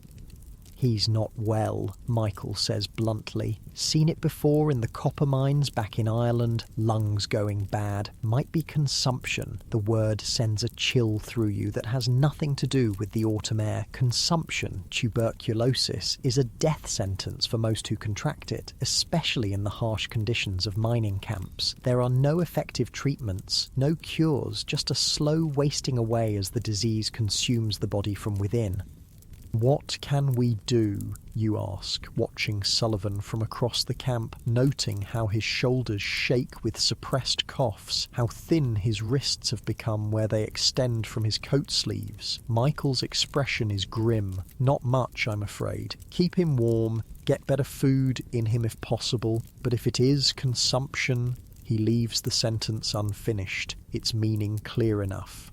"He's not well," Michael says bluntly. "Seen it before in the copper mines back in Ireland. Lungs going bad. Might be consumption." The word sends a chill through you that has nothing to do with the autumn air. Consumption, tuberculosis, is a death sentence for most who contract it, especially in the harsh conditions of mining camps. There are no effective treatments, no cures, just a slow wasting away as the disease consumes the body from within. "What can we do?" you ask, watching Sullivan from across the camp, noting how his shoulders shake with suppressed coughs, how thin his wrists have become where they extend from his coat sleeves. Michael's expression is grim. "Not much, I'm afraid. Keep him warm, get better food in him if possible, but if it is consumption..." He leaves the sentence unfinished, its meaning clear enough.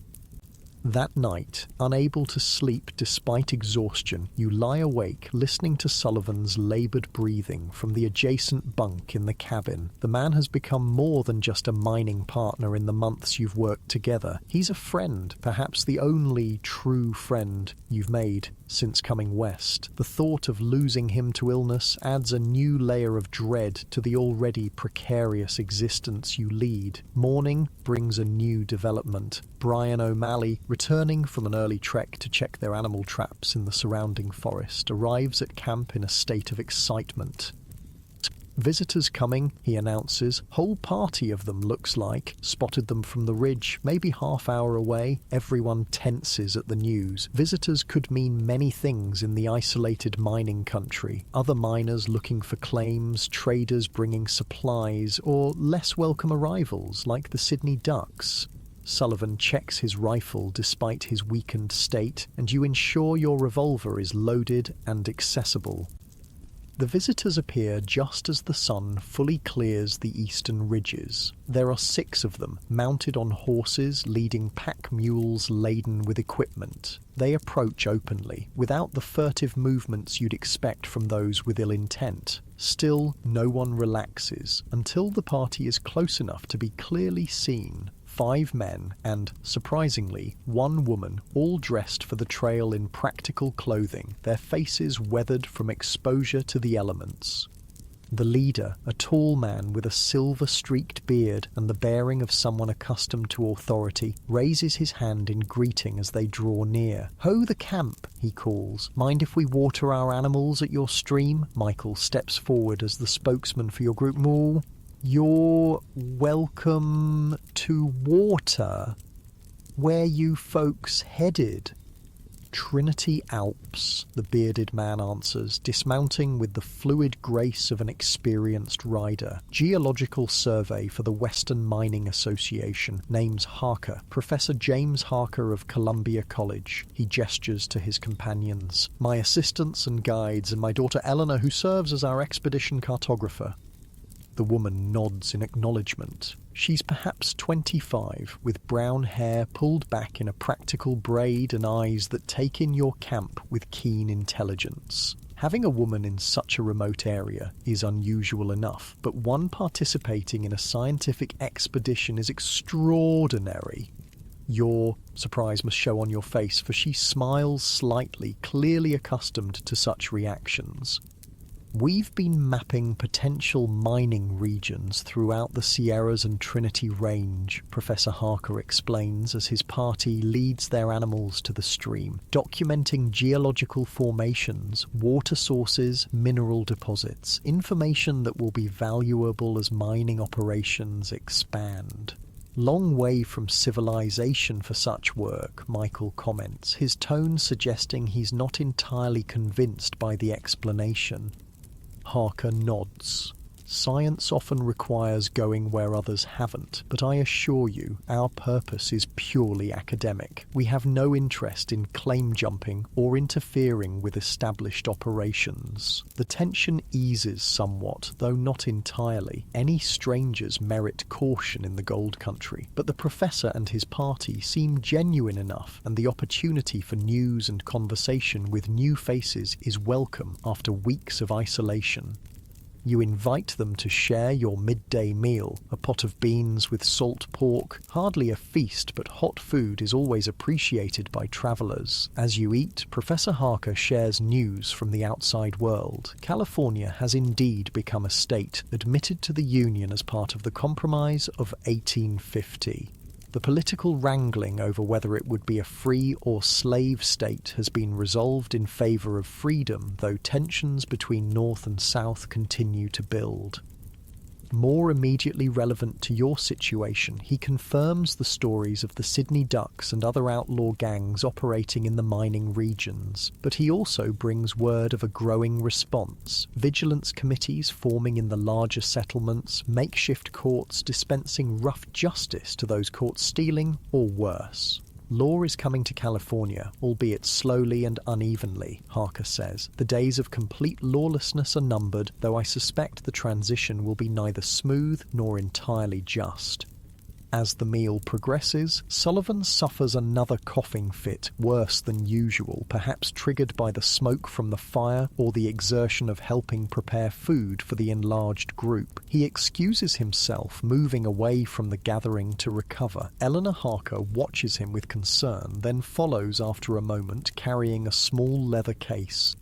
That night, unable to sleep despite exhaustion, you lie awake listening to Sullivan's laboured breathing from the adjacent bunk in the cabin. The man has become more than just a mining partner in the months you've worked together. He's a friend, perhaps the only true friend you've made since coming west. The thought of losing him to illness adds a new layer of dread to the already precarious existence you lead. Morning brings a new development. Brian O'Malley, returning from an early trek to check their animal traps in the surrounding forest, arrives at camp in a state of excitement. "Visitors coming," he announces. "Whole party of them, looks like. Spotted them from the ridge, maybe half-hour away." Everyone tenses at the news. Visitors could mean many things in the isolated mining country. Other miners looking for claims, traders bringing supplies, or less welcome arrivals like the Sydney Ducks. Sullivan checks his rifle despite his weakened state, and you ensure your revolver is loaded and accessible. The visitors appear just as the sun fully clears the eastern ridges. There are 6 of them, mounted on horses leading pack mules laden with equipment. They approach openly, without the furtive movements you'd expect from those with ill intent. Still, no one relaxes, until the party is close enough to be clearly seen. 5 men and, surprisingly, 1 woman, all dressed for the trail in practical clothing, their faces weathered from exposure to the elements. The leader, a tall man with a silver-streaked beard and the bearing of someone accustomed to authority, raises his hand in greeting as they draw near. "Ho the camp," he calls. "Mind if we water our animals at your stream?" Michael steps forward as the spokesman for your group. "Moo, you're welcome to water. Where you folks headed?" "Trinity Alps," the bearded man answers, dismounting with the fluid grace of an experienced rider. "Geological survey for the Western Mining Association. Name's Harker. Professor James Harker of Columbia College." He gestures to his companions. "My assistants and guides, and my daughter Eleanor, who serves as our expedition cartographer." The woman nods in acknowledgement. She's perhaps 25, with brown hair pulled back in a practical braid and eyes that take in your camp with keen intelligence. Having a woman in such a remote area is unusual enough, but one participating in a scientific expedition is extraordinary. Your surprise must show on your face, for she smiles slightly, clearly accustomed to such reactions. "We've been mapping potential mining regions throughout the Sierras and Trinity Range," Professor Harker explains as his party leads their animals to the stream, "documenting geological formations, water sources, mineral deposits, information that will be valuable as mining operations expand." "Long way from civilization for such work," Michael comments, his tone suggesting he's not entirely convinced by the explanation. Harker nods. "Science often requires going where others haven't, but I assure you, our purpose is purely academic. We have no interest in claim jumping or interfering with established operations." The tension eases somewhat, though not entirely. Any strangers merit caution in the Gold Country, but the professor and his party seem genuine enough, and the opportunity for news and conversation with new faces is welcome after weeks of isolation. You invite them to share your midday meal, a pot of beans with salt pork. Hardly a feast, but hot food is always appreciated by travellers. As you eat, Professor Harker shares news from the outside world. California has indeed become a state, admitted to the Union as part of the Compromise of 1850. The political wrangling over whether it would be a free or slave state has been resolved in favour of freedom, though tensions between North and South continue to build. More immediately relevant to your situation, he confirms the stories of the Sydney Ducks and other outlaw gangs operating in the mining regions, but he also brings word of a growing response. Vigilance committees forming in the larger settlements, makeshift courts dispensing rough justice to those caught stealing or worse. Law is coming to California, albeit slowly and unevenly, Harker says. The days of complete lawlessness are numbered, though I suspect the transition will be neither smooth nor entirely just. As the meal progresses, Sullivan suffers another coughing fit, worse than usual, perhaps triggered by the smoke from the fire or the exertion of helping prepare food for the enlarged group. He excuses himself, moving away from the gathering to recover. Eleanor Harker watches him with concern, then follows after a moment, carrying a small leather case.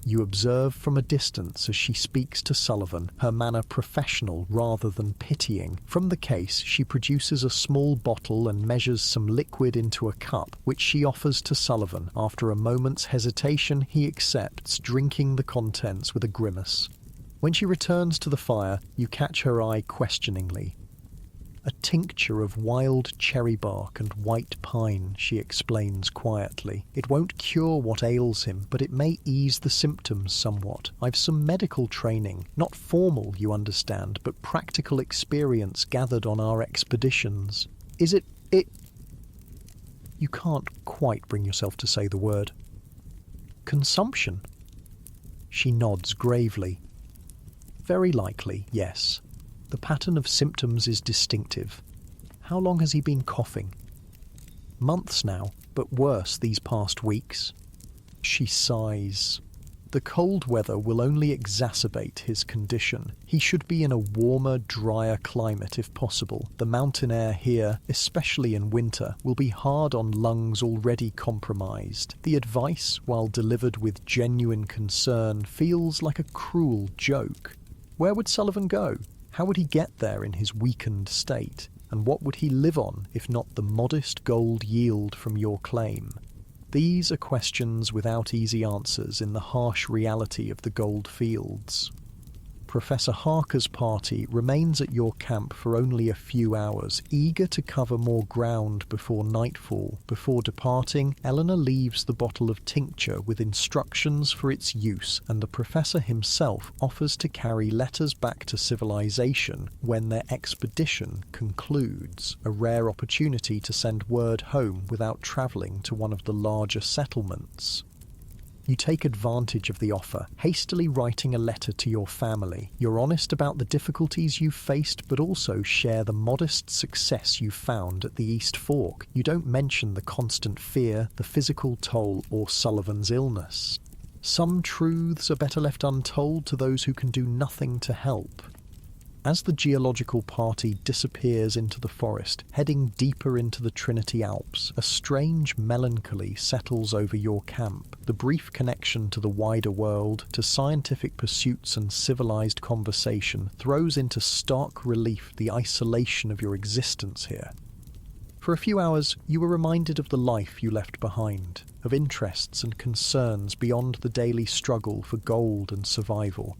You observe from a distance as she speaks to Sullivan, her manner professional rather than pitying. From the case, she produces a small bottle and measures some liquid into a cup, which she offers to Sullivan. After a moment's hesitation, he accepts, drinking the contents with a grimace. When she returns to the fire, you catch her eye questioningly. "A tincture of wild cherry bark and white pine," she explains quietly. "It won't cure what ails him, but it may ease the symptoms somewhat. I've some medical training, not formal, you understand, but practical experience gathered on our expeditions." "Is it... You can't quite bring yourself to say the word. "Consumption?" She nods gravely. "Very likely, yes. The pattern of symptoms is distinctive. How long has he been coughing?" "Months now, but worse these past weeks." She sighs. The cold weather will only exacerbate his condition. He should be in a warmer, drier climate if possible. The mountain air here, especially in winter, will be hard on lungs already compromised. The advice, while delivered with genuine concern, feels like a cruel joke. Where would Sullivan go? How would he get there in his weakened state? And what would he live on if not the modest gold yield from your claim? These are questions without easy answers in the harsh reality of the gold fields. Professor Harker's party remains at your camp for only a few hours, eager to cover more ground before nightfall. Before departing, Eleanor leaves the bottle of tincture with instructions for its use, and the professor himself offers to carry letters back to civilization when their expedition concludes, a rare opportunity to send word home without travelling to one of the larger settlements. You take advantage of the offer, hastily writing a letter to your family. You're honest about the difficulties you've faced, but also share the modest success you found at the East Fork. You don't mention the constant fear, the physical toll, or Sullivan's illness. Some truths are better left untold to those who can do nothing to help. As the geological party disappears into the forest, heading deeper into the Trinity Alps, a strange melancholy settles over your camp. The brief connection to the wider world, to scientific pursuits and civilized conversation, throws into stark relief the isolation of your existence here. For a few hours, you were reminded of the life you left behind, of interests and concerns beyond the daily struggle for gold and survival.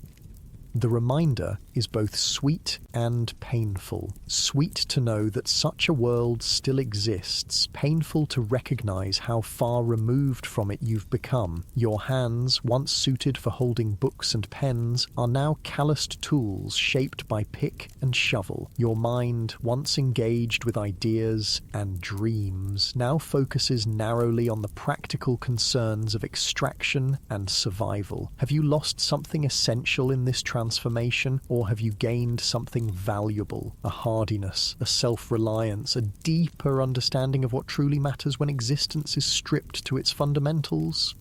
The reminder is both sweet and painful. Sweet to know that such a world still exists, painful to recognize how far removed from it you've become. Your hands, once suited for holding books and pens, are now calloused tools shaped by pick and shovel. Your mind, once engaged with ideas and dreams, now focuses narrowly on the practical concerns of extraction and survival. Have you lost something essential in this transformation, or have you gained something valuable? A hardiness, a self-reliance, a deeper understanding of what truly matters when existence is stripped to its fundamentals?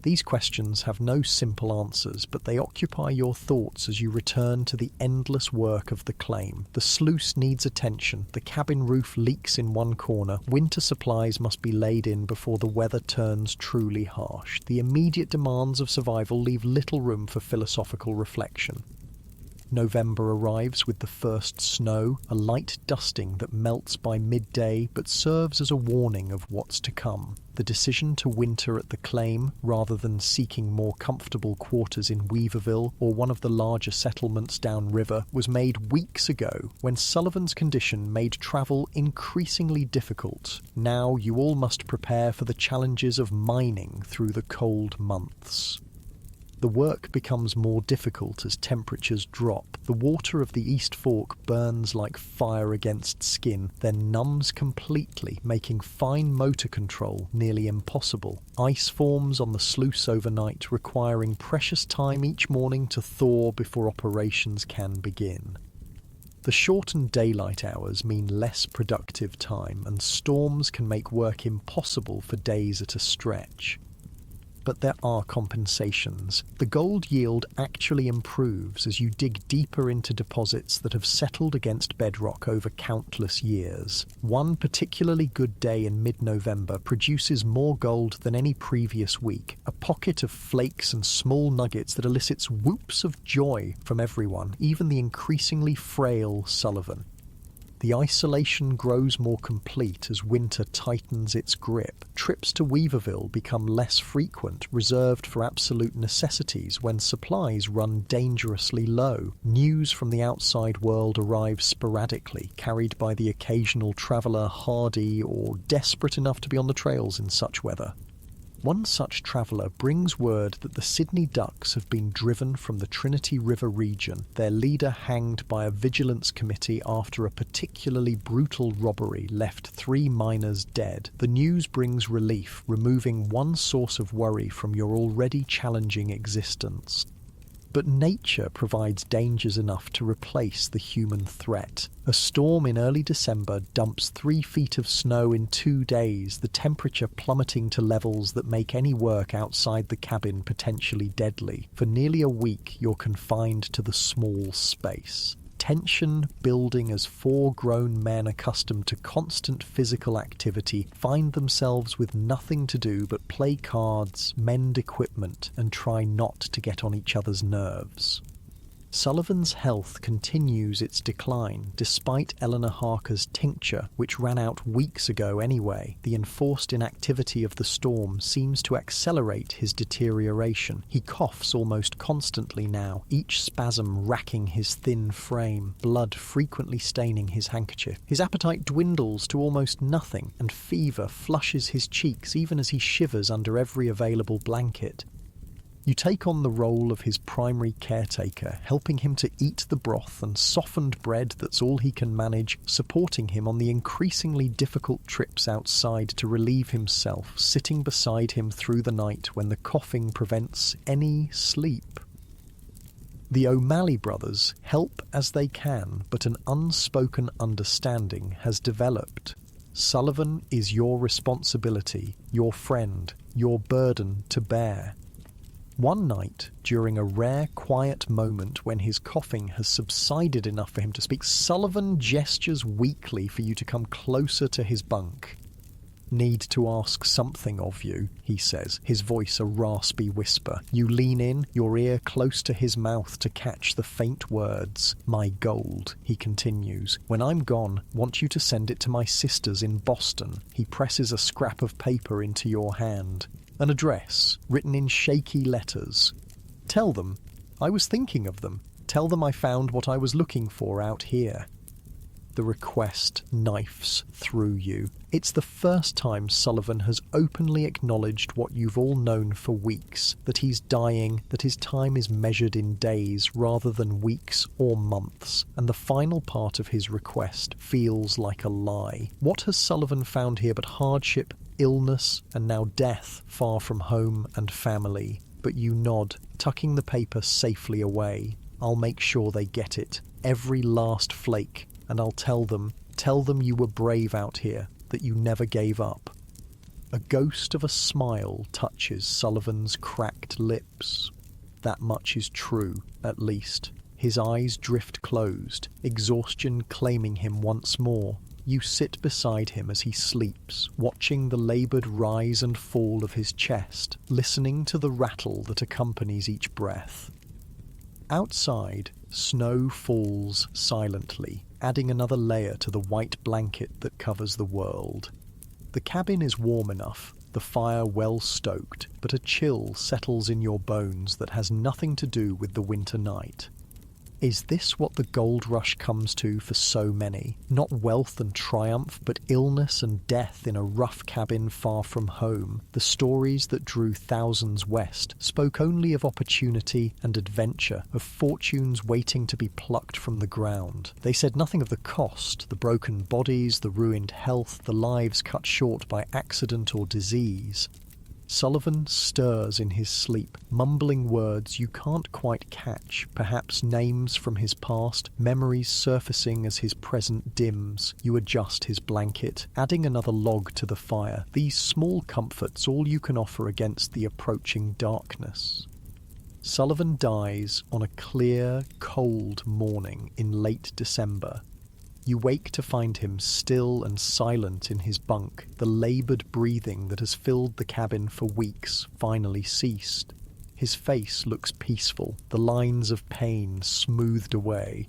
These questions have no simple answers, but they occupy your thoughts as you return to the endless work of the claim. The sluice needs attention, the cabin roof leaks in one corner, winter supplies must be laid in before the weather turns truly harsh. The immediate demands of survival leave little room for philosophical reflection. November arrives with the first snow, a light dusting that melts by midday but serves as a warning of what's to come. The decision to winter at the claim, rather than seeking more comfortable quarters in Weaverville or one of the larger settlements downriver, was made weeks ago when Sullivan's condition made travel increasingly difficult. Now you all must prepare for the challenges of mining through the cold months. The work becomes more difficult as temperatures drop. The water of the East Fork burns like fire against skin, then numbs completely, making fine motor control nearly impossible. Ice forms on the sluice overnight, requiring precious time each morning to thaw before operations can begin. The shortened daylight hours mean less productive time, and storms can make work impossible for days at a stretch. But there are compensations. The gold yield actually improves as you dig deeper into deposits that have settled against bedrock over countless years. One particularly good day in mid-November produces more gold than any previous week, a pocket of flakes and small nuggets that elicits whoops of joy from everyone, even the increasingly frail Sullivan. The isolation grows more complete as winter tightens its grip. Trips to Weaverville become less frequent, reserved for absolute necessities when supplies run dangerously low. News from the outside world arrives sporadically, carried by the occasional traveller hardy or desperate enough to be on the trails in such weather. One such traveller brings word that the Sydney Ducks have been driven from the Trinity River region, their leader hanged by a vigilance committee after a particularly brutal robbery left 3 miners dead. The news brings relief, removing one source of worry from your already challenging existence. But nature provides dangers enough to replace the human threat. A storm in early December dumps 3 feet of snow in 2 days, the temperature plummeting to levels that make any work outside the cabin potentially deadly. For nearly a week, you're confined to the small space. Tension building as 4 grown men accustomed to constant physical activity find themselves with nothing to do but play cards, mend equipment, and try not to get on each other's nerves. Sullivan's health continues its decline, despite Eleanor Harker's tincture, which ran out weeks ago anyway. The enforced inactivity of the storm seems to accelerate his deterioration. He coughs almost constantly now, each spasm racking his thin frame, blood frequently staining his handkerchief. His appetite dwindles to almost nothing, and fever flushes his cheeks even as he shivers under every available blanket. You take on the role of his primary caretaker, helping him to eat the broth and softened bread that's all he can manage, supporting him on the increasingly difficult trips outside to relieve himself, sitting beside him through the night when the coughing prevents any sleep. The O'Malley brothers help as they can, but an unspoken understanding has developed. Sullivan is your responsibility, your friend, your burden to bear. One night, during a rare quiet moment when his coughing has subsided enough for him to speak, Sullivan gestures weakly for you to come closer to his bunk. "Need to ask something of you," he says, his voice a raspy whisper. You lean in, your ear close to his mouth to catch the faint words. "My gold," he continues. "When I'm gone, want you to send it to my sisters in Boston." He presses a scrap of paper into your hand. An address, written in shaky letters. "Tell them I was thinking of them. Tell them I found what I was looking for out here." The request knifes through you. It's the first time Sullivan has openly acknowledged what you've all known for weeks, that he's dying, that his time is measured in days rather than weeks or months, and the final part of his request feels like a lie. What has Sullivan found here but hardship, illness, and now death far from home and family? But you nod, tucking the paper safely away. "I'll make sure they get it, every last flake, and I'll tell them you were brave out here, that you never gave up." A ghost of a smile touches Sullivan's cracked lips. That much is true, at least. His eyes drift closed, exhaustion claiming him once more. You sit beside him as he sleeps, watching the laboured rise and fall of his chest, listening to the rattle that accompanies each breath. Outside, snow falls silently, adding another layer to the white blanket that covers the world. The cabin is warm enough, the fire well stoked, but a chill settles in your bones that has nothing to do with the winter night. Is this what the gold rush comes to for so many? Not wealth and triumph, but illness and death in a rough cabin far from home. The stories that drew thousands west spoke only of opportunity and adventure, of fortunes waiting to be plucked from the ground. They said nothing of the cost, the broken bodies, the ruined health, the lives cut short by accident or disease. Sullivan stirs in his sleep, mumbling words you can't quite catch, perhaps names from his past, memories surfacing as his present dims. You adjust his blanket, adding another log to the fire. These small comforts all you can offer against the approaching darkness. Sullivan dies on a clear, cold morning in late December. You wake to find him still and silent in his bunk. The laboured breathing that has filled the cabin for weeks finally ceased. His face looks peaceful, the lines of pain smoothed away.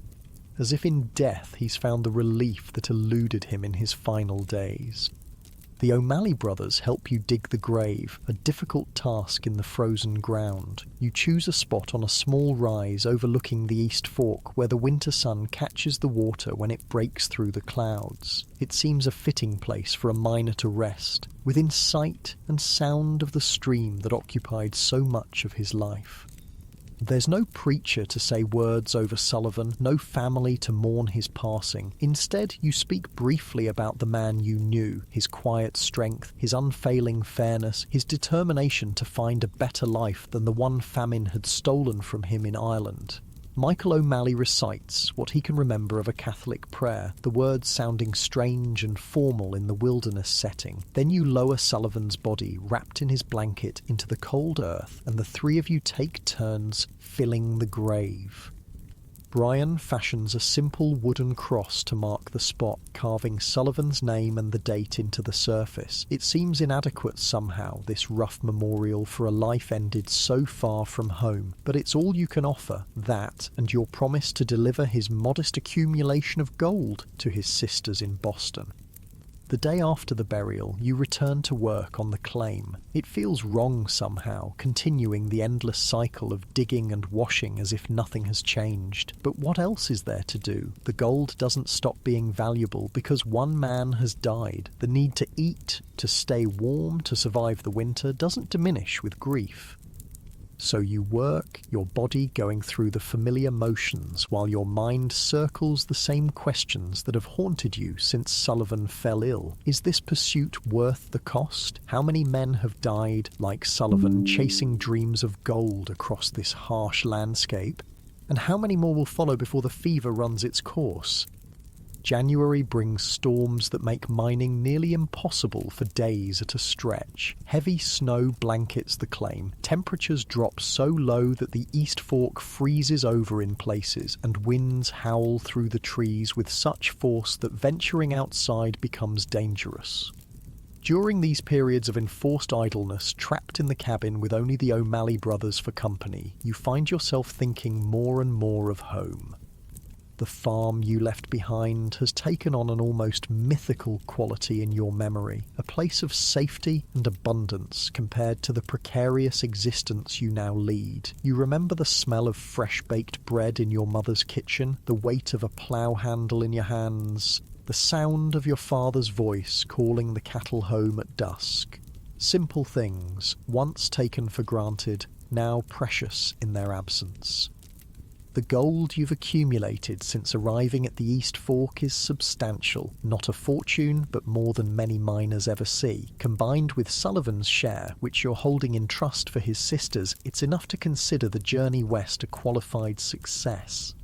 As if in death he's found the relief that eluded him in his final days. The O'Malley brothers help you dig the grave, a difficult task in the frozen ground. You choose a spot on a small rise overlooking the East Fork where the winter sun catches the water when it breaks through the clouds. It seems a fitting place for a miner to rest, within sight and sound of the stream that occupied so much of his life. There's no preacher to say words over Sullivan, no family to mourn his passing. Instead, you speak briefly about the man you knew, his quiet strength, his unfailing fairness, his determination to find a better life than the one famine had stolen from him in Ireland. Michael O'Malley recites what he can remember of a Catholic prayer, the words sounding strange and formal in the wilderness setting. Then you lower Sullivan's body, wrapped in his blanket, into the cold earth, and the three of you take turns filling the grave. Brian fashions a simple wooden cross to mark the spot, carving Sullivan's name and the date into the surface. It seems inadequate somehow, this rough memorial for a life ended so far from home, but it's all you can offer, that and your promise to deliver his modest accumulation of gold to his sisters in Boston. The day after the burial, you return to work on the claim. It feels wrong somehow, continuing the endless cycle of digging and washing as if nothing has changed. But what else is there to do? The gold doesn't stop being valuable because one man has died. The need to eat, to stay warm, to survive the winter doesn't diminish with grief. So you work, your body going through the familiar motions while your mind circles the same questions that have haunted you since Sullivan fell ill. Is this pursuit worth the cost? How many men have died, like Sullivan, chasing dreams of gold across this harsh landscape? And how many more will follow before the fever runs its course? January brings storms that make mining nearly impossible for days at a stretch. Heavy snow blankets the claim. Temperatures drop so low that the East Fork freezes over in places, and winds howl through the trees with such force that venturing outside becomes dangerous. During these periods of enforced idleness, trapped in the cabin with only the O'Malley brothers for company, you find yourself thinking more and more of home. The farm you left behind has taken on an almost mythical quality in your memory, a place of safety and abundance compared to the precarious existence you now lead. You remember the smell of fresh-baked bread in your mother's kitchen, the weight of a plough handle in your hands, the sound of your father's voice calling the cattle home at dusk. Simple things, once taken for granted, now precious in their absence. The gold you've accumulated since arriving at the East Fork is substantial, not a fortune, but more than many miners ever see. Combined with Sullivan's share, which you're holding in trust for his sisters, it's enough to consider the journey west a qualified success.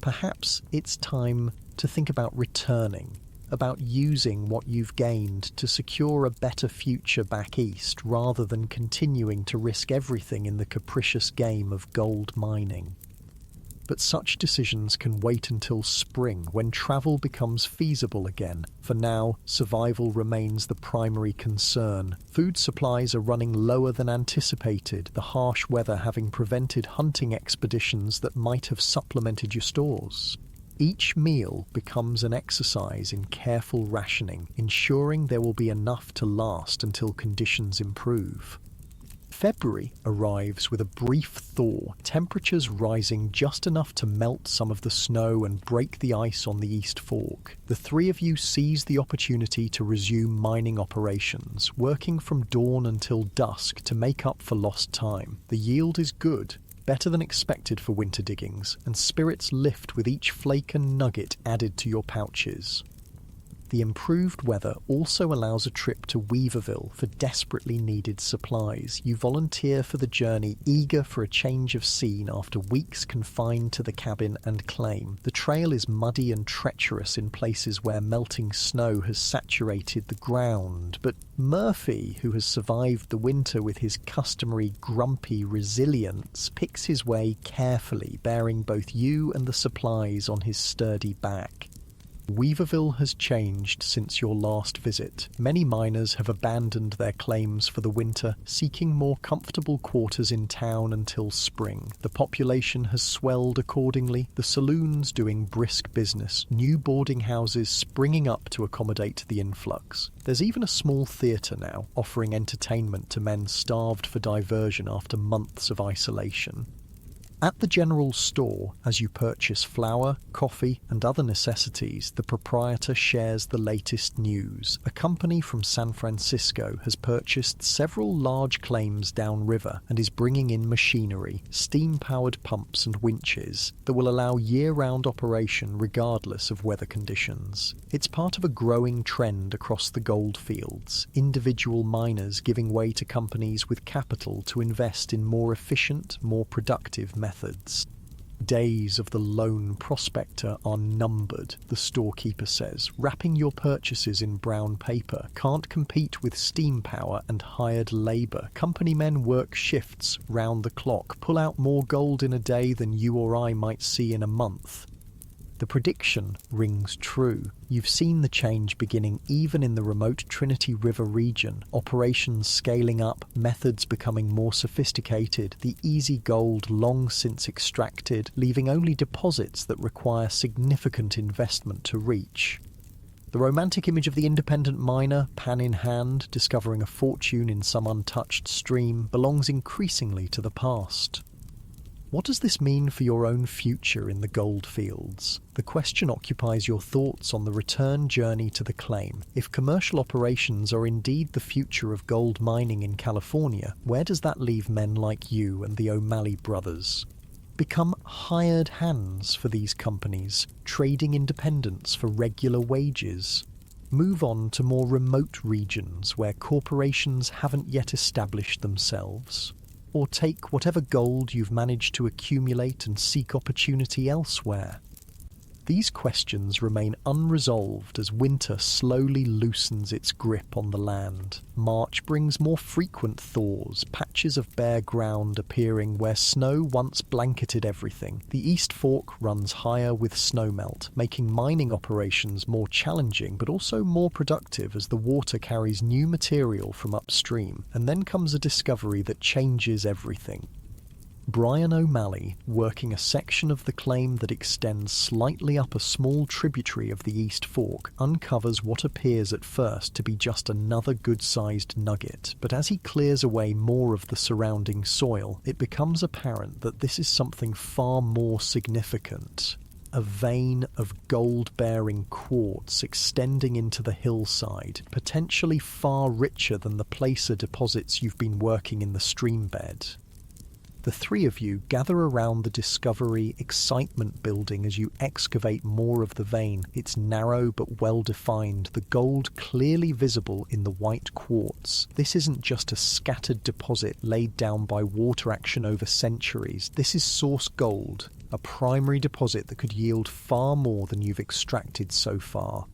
Perhaps it's time to think about returning, about using what you've gained to secure a better future back east, rather than continuing to risk everything in the capricious game of gold mining. But such decisions can wait until spring, when travel becomes feasible again. For now, survival remains the primary concern. Food supplies are running lower than anticipated, the harsh weather having prevented hunting expeditions that might have supplemented your stores. Each meal becomes an exercise in careful rationing, ensuring there will be enough to last until conditions improve. February arrives with a brief thaw, temperatures rising just enough to melt some of the snow and break the ice on the East Fork. The three of you seize the opportunity to resume mining operations, working from dawn until dusk to make up for lost time. The yield is good, better than expected for winter diggings, and spirits lift with each flake and nugget added to your pouches. The improved weather also allows a trip to Weaverville for desperately needed supplies. You volunteer for the journey, eager for a change of scene after weeks confined to the cabin and claim. The trail is muddy and treacherous in places where melting snow has saturated the ground, but Murphy, who has survived the winter with his customary grumpy resilience, picks his way carefully, bearing both you and the supplies on his sturdy back. Weaverville has changed since your last visit. Many miners have abandoned their claims for the winter, seeking more comfortable quarters in town until spring. The population has swelled accordingly, the saloons doing brisk business, new boarding houses springing up to accommodate the influx. There's even a small theatre now, offering entertainment to men starved for diversion after months of isolation. At the general store, as you purchase flour, coffee, and other necessities, the proprietor shares the latest news. A company from San Francisco has purchased several large claims downriver and is bringing in machinery, steam-powered pumps and winches, that will allow year-round operation regardless of weather conditions. It's part of a growing trend across the gold fields, individual miners giving way to companies with capital to invest in more efficient, more productive methods. Days of the lone prospector are numbered, the storekeeper says. Wrapping your purchases in brown paper can't compete with steam power and hired labour. Company men work shifts round the clock, pull out more gold in a day than you or I might see in a month. The prediction rings true. You've seen the change beginning even in the remote Trinity River region, operations scaling up, methods becoming more sophisticated, the easy gold long since extracted, leaving only deposits that require significant investment to reach. The romantic image of the independent miner, pan in hand, discovering a fortune in some untouched stream, belongs increasingly to the past. What does this mean for your own future in the gold fields? The question occupies your thoughts on the return journey to the claim. If commercial operations are indeed the future of gold mining in California, where does that leave men like you and the O'Malley brothers? Become hired hands for these companies, trading independence for regular wages. Move on to more remote regions where corporations haven't yet established themselves. Or take whatever gold you've managed to accumulate and seek opportunity elsewhere. These questions remain unresolved as winter slowly loosens its grip on the land. March brings more frequent thaws, patches of bare ground appearing where snow once blanketed everything. The East Fork runs higher with snowmelt, making mining operations more challenging but also more productive as the water carries new material from upstream. And then comes a discovery that changes everything. Brian O'Malley, working a section of the claim that extends slightly up a small tributary of the East Fork, uncovers what appears at first to be just another good-sized nugget. But as he clears away more of the surrounding soil, it becomes apparent that this is something far more significant. A vein of gold-bearing quartz extending into the hillside, potentially far richer than the placer deposits you've been working in the stream bed. The three of you gather around the discovery, excitement building as you excavate more of the vein. It's narrow but well-defined, the gold clearly visible in the white quartz. This isn't just a scattered deposit laid down by water action over centuries. This is source gold, a primary deposit that could yield far more than you've extracted so far.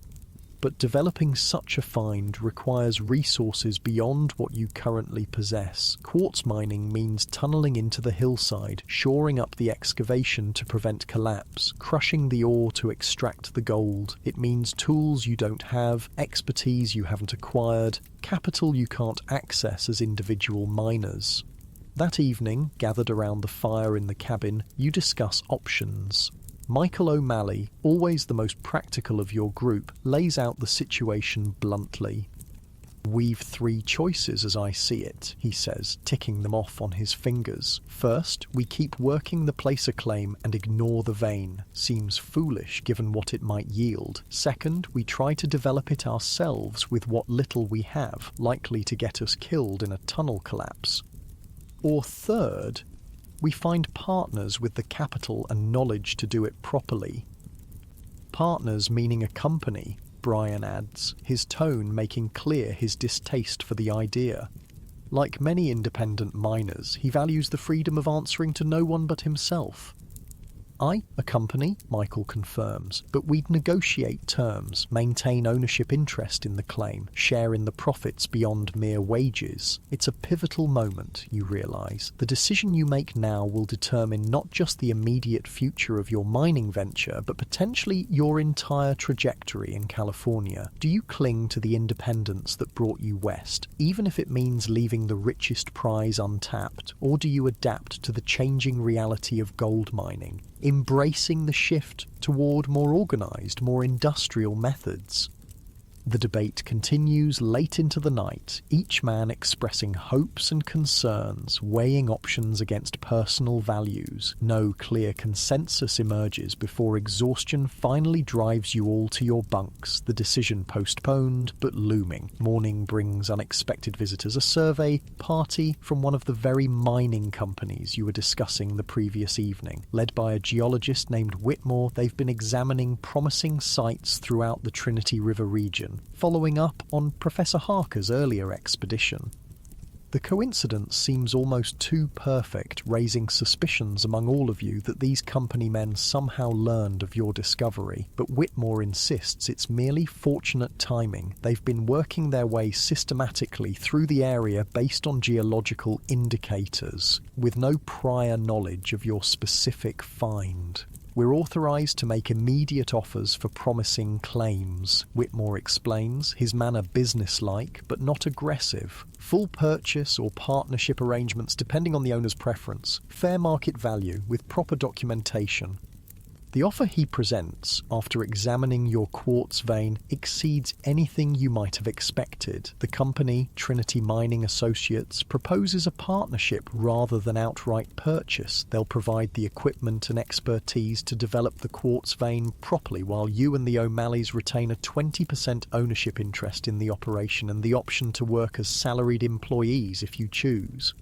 But developing such a find requires resources beyond what you currently possess. Quartz mining means tunneling into the hillside, shoring up the excavation to prevent collapse, crushing the ore to extract the gold. It means tools you don't have, expertise you haven't acquired, capital you can't access as individual miners. That evening, gathered around the fire in the cabin, you discuss options. Michael O'Malley, always the most practical of your group, lays out the situation bluntly. "We've three choices as I see it," he says, ticking them off on his fingers. "First, we keep working the placer claim and ignore the vein. Seems foolish given what it might yield. Second, we try to develop it ourselves with what little we have, likely to get us killed in a tunnel collapse. Or third, we find partners with the capital and knowledge to do it properly." Partners meaning a company, Brian adds, his tone making clear his distaste for the idea. Like many independent miners, he values the freedom of answering to no one but himself. A company, Michael confirms, but we'd negotiate terms, maintain ownership interest in the claim, share in the profits beyond mere wages. It's a pivotal moment, you realise. The decision you make now will determine not just the immediate future of your mining venture, but potentially your entire trajectory in California. Do you cling to the independence that brought you west, even if it means leaving the richest prize untapped, or do you adapt to the changing reality of gold mining, embracing the shift toward more organised, more industrial methods? The debate continues late into the night, each man expressing hopes and concerns, weighing options against personal values. No clear consensus emerges before exhaustion finally drives you all to your bunks, the decision postponed but looming. Morning brings unexpected visitors, a survey party from one of the very mining companies you were discussing the previous evening. Led by a geologist named Whitmore, they've been examining promising sites throughout the Trinity River region, following up on Professor Harker's earlier expedition. The coincidence seems almost too perfect, raising suspicions among all of you that these company men somehow learned of your discovery, but Whitmore insists it's merely fortunate timing. They've been working their way systematically through the area based on geological indicators, with no prior knowledge of your specific find. We're authorised to make immediate offers for promising claims, Whitmore explains, his manner businesslike but not aggressive. Full purchase or partnership arrangements depending on the owner's preference. Fair market value with proper documentation. The offer he presents, after examining your quartz vein, exceeds anything you might have expected. The company, Trinity Mining Associates, proposes a partnership rather than outright purchase. They'll provide the equipment and expertise to develop the quartz vein properly, while you and the O'Malleys retain a 20% ownership interest in the operation and the option to work as salaried employees if you choose.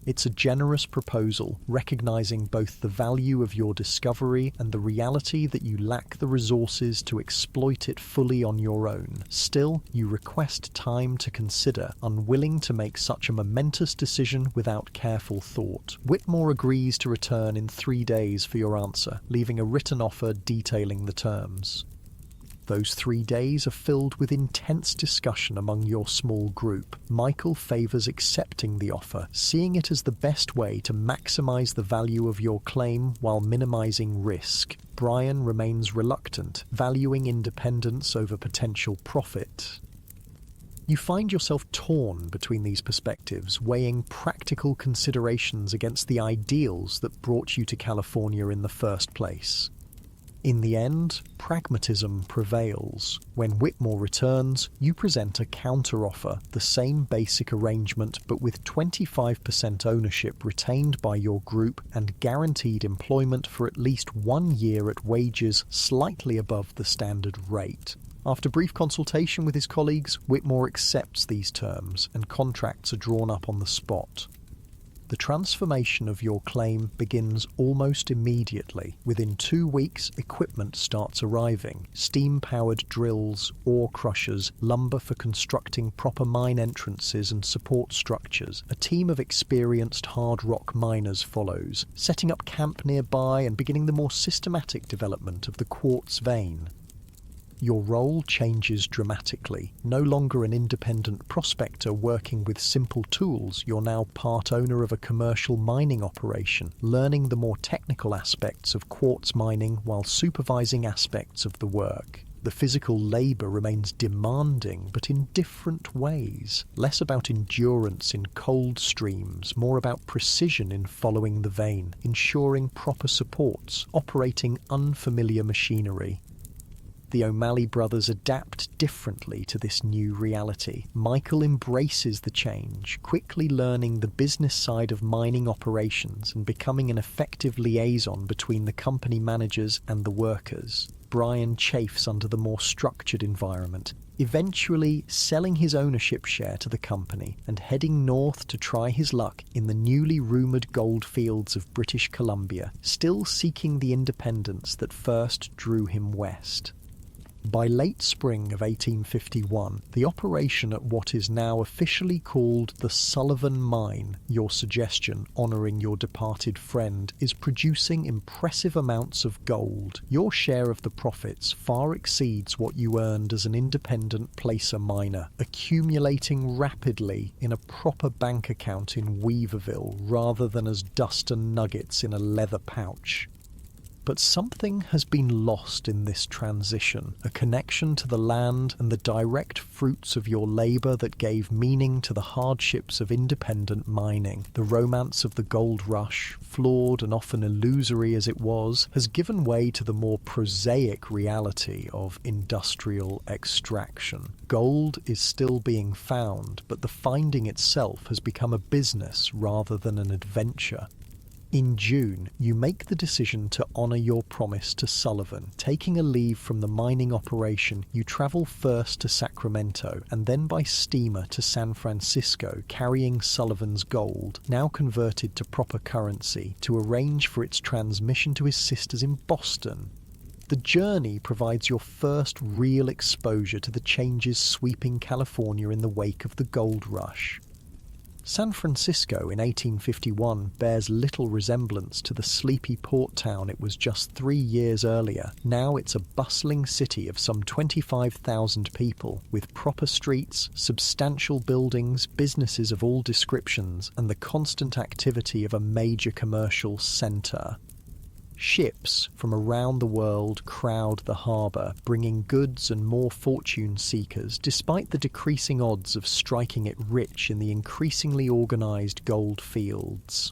It's a generous proposal, recognising both the value of your discovery and the reality that you lack the resources to exploit it fully on your own. Still, you request time to consider, unwilling to make such a momentous decision without careful thought. Whitmore agrees to return in 3 days for your answer, leaving a written offer detailing the terms. Those 3 days are filled with intense discussion among your small group. Michael favours accepting the offer, seeing it as the best way to maximise the value of your claim while minimising risk. Brian remains reluctant, valuing independence over potential profit. You find yourself torn between these perspectives, weighing practical considerations against the ideals that brought you to California in the first place. In the end, pragmatism prevails. When Whitmore returns, you present a counteroffer, the same basic arrangement but with 25% ownership retained by your group and guaranteed employment for at least 1 year at wages slightly above the standard rate. After brief consultation with his colleagues, Whitmore accepts these terms and contracts are drawn up on the spot. The transformation of your claim begins almost immediately. Within 2 weeks, equipment starts arriving. Steam-powered drills, ore crushers, lumber for constructing proper mine entrances and support structures. A team of experienced hard rock miners follows, setting up camp nearby and beginning the more systematic development of the quartz vein. Your role changes dramatically. No longer an independent prospector working with simple tools, you're now part owner of a commercial mining operation, learning the more technical aspects of quartz mining while supervising aspects of the work. The physical labour remains demanding, but in different ways. Less about endurance in cold streams, more about precision in following the vein, ensuring proper supports, operating unfamiliar machinery. The O'Malley brothers adapt differently to this new reality. Michael embraces the change, quickly learning the business side of mining operations and becoming an effective liaison between the company managers and the workers. Brian chafes under the more structured environment, eventually selling his ownership share to the company and heading north to try his luck in the newly rumoured gold fields of British Columbia, still seeking the independence that first drew him west. By late spring of 1851, the operation at what is now officially called the Sullivan Mine, your suggestion honouring your departed friend, is producing impressive amounts of gold. Your share of the profits far exceeds what you earned as an independent placer miner, accumulating rapidly in a proper bank account in Weaverville rather than as dust and nuggets in a leather pouch. But something has been lost in this transition, a connection to the land and the direct fruits of your labour that gave meaning to the hardships of independent mining. The romance of the gold rush, flawed and often illusory as it was, has given way to the more prosaic reality of industrial extraction. Gold is still being found, but the finding itself has become a business rather than an adventure. In June, you make the decision to honour your promise to Sullivan. Taking a leave from the mining operation, you travel first to Sacramento and then by steamer to San Francisco, carrying Sullivan's gold, now converted to proper currency, to arrange for its transmission to his sisters in Boston. The journey provides your first real exposure to the changes sweeping California in the wake of the gold rush. San Francisco in 1851 bears little resemblance to the sleepy port town it was just 3 years earlier. Now it's a bustling city of some 25,000 people, with proper streets, substantial buildings, businesses of all descriptions, and the constant activity of a major commercial centre. Ships from around the world crowd the harbour, bringing goods and more fortune seekers, despite the decreasing odds of striking it rich in the increasingly organised gold fields.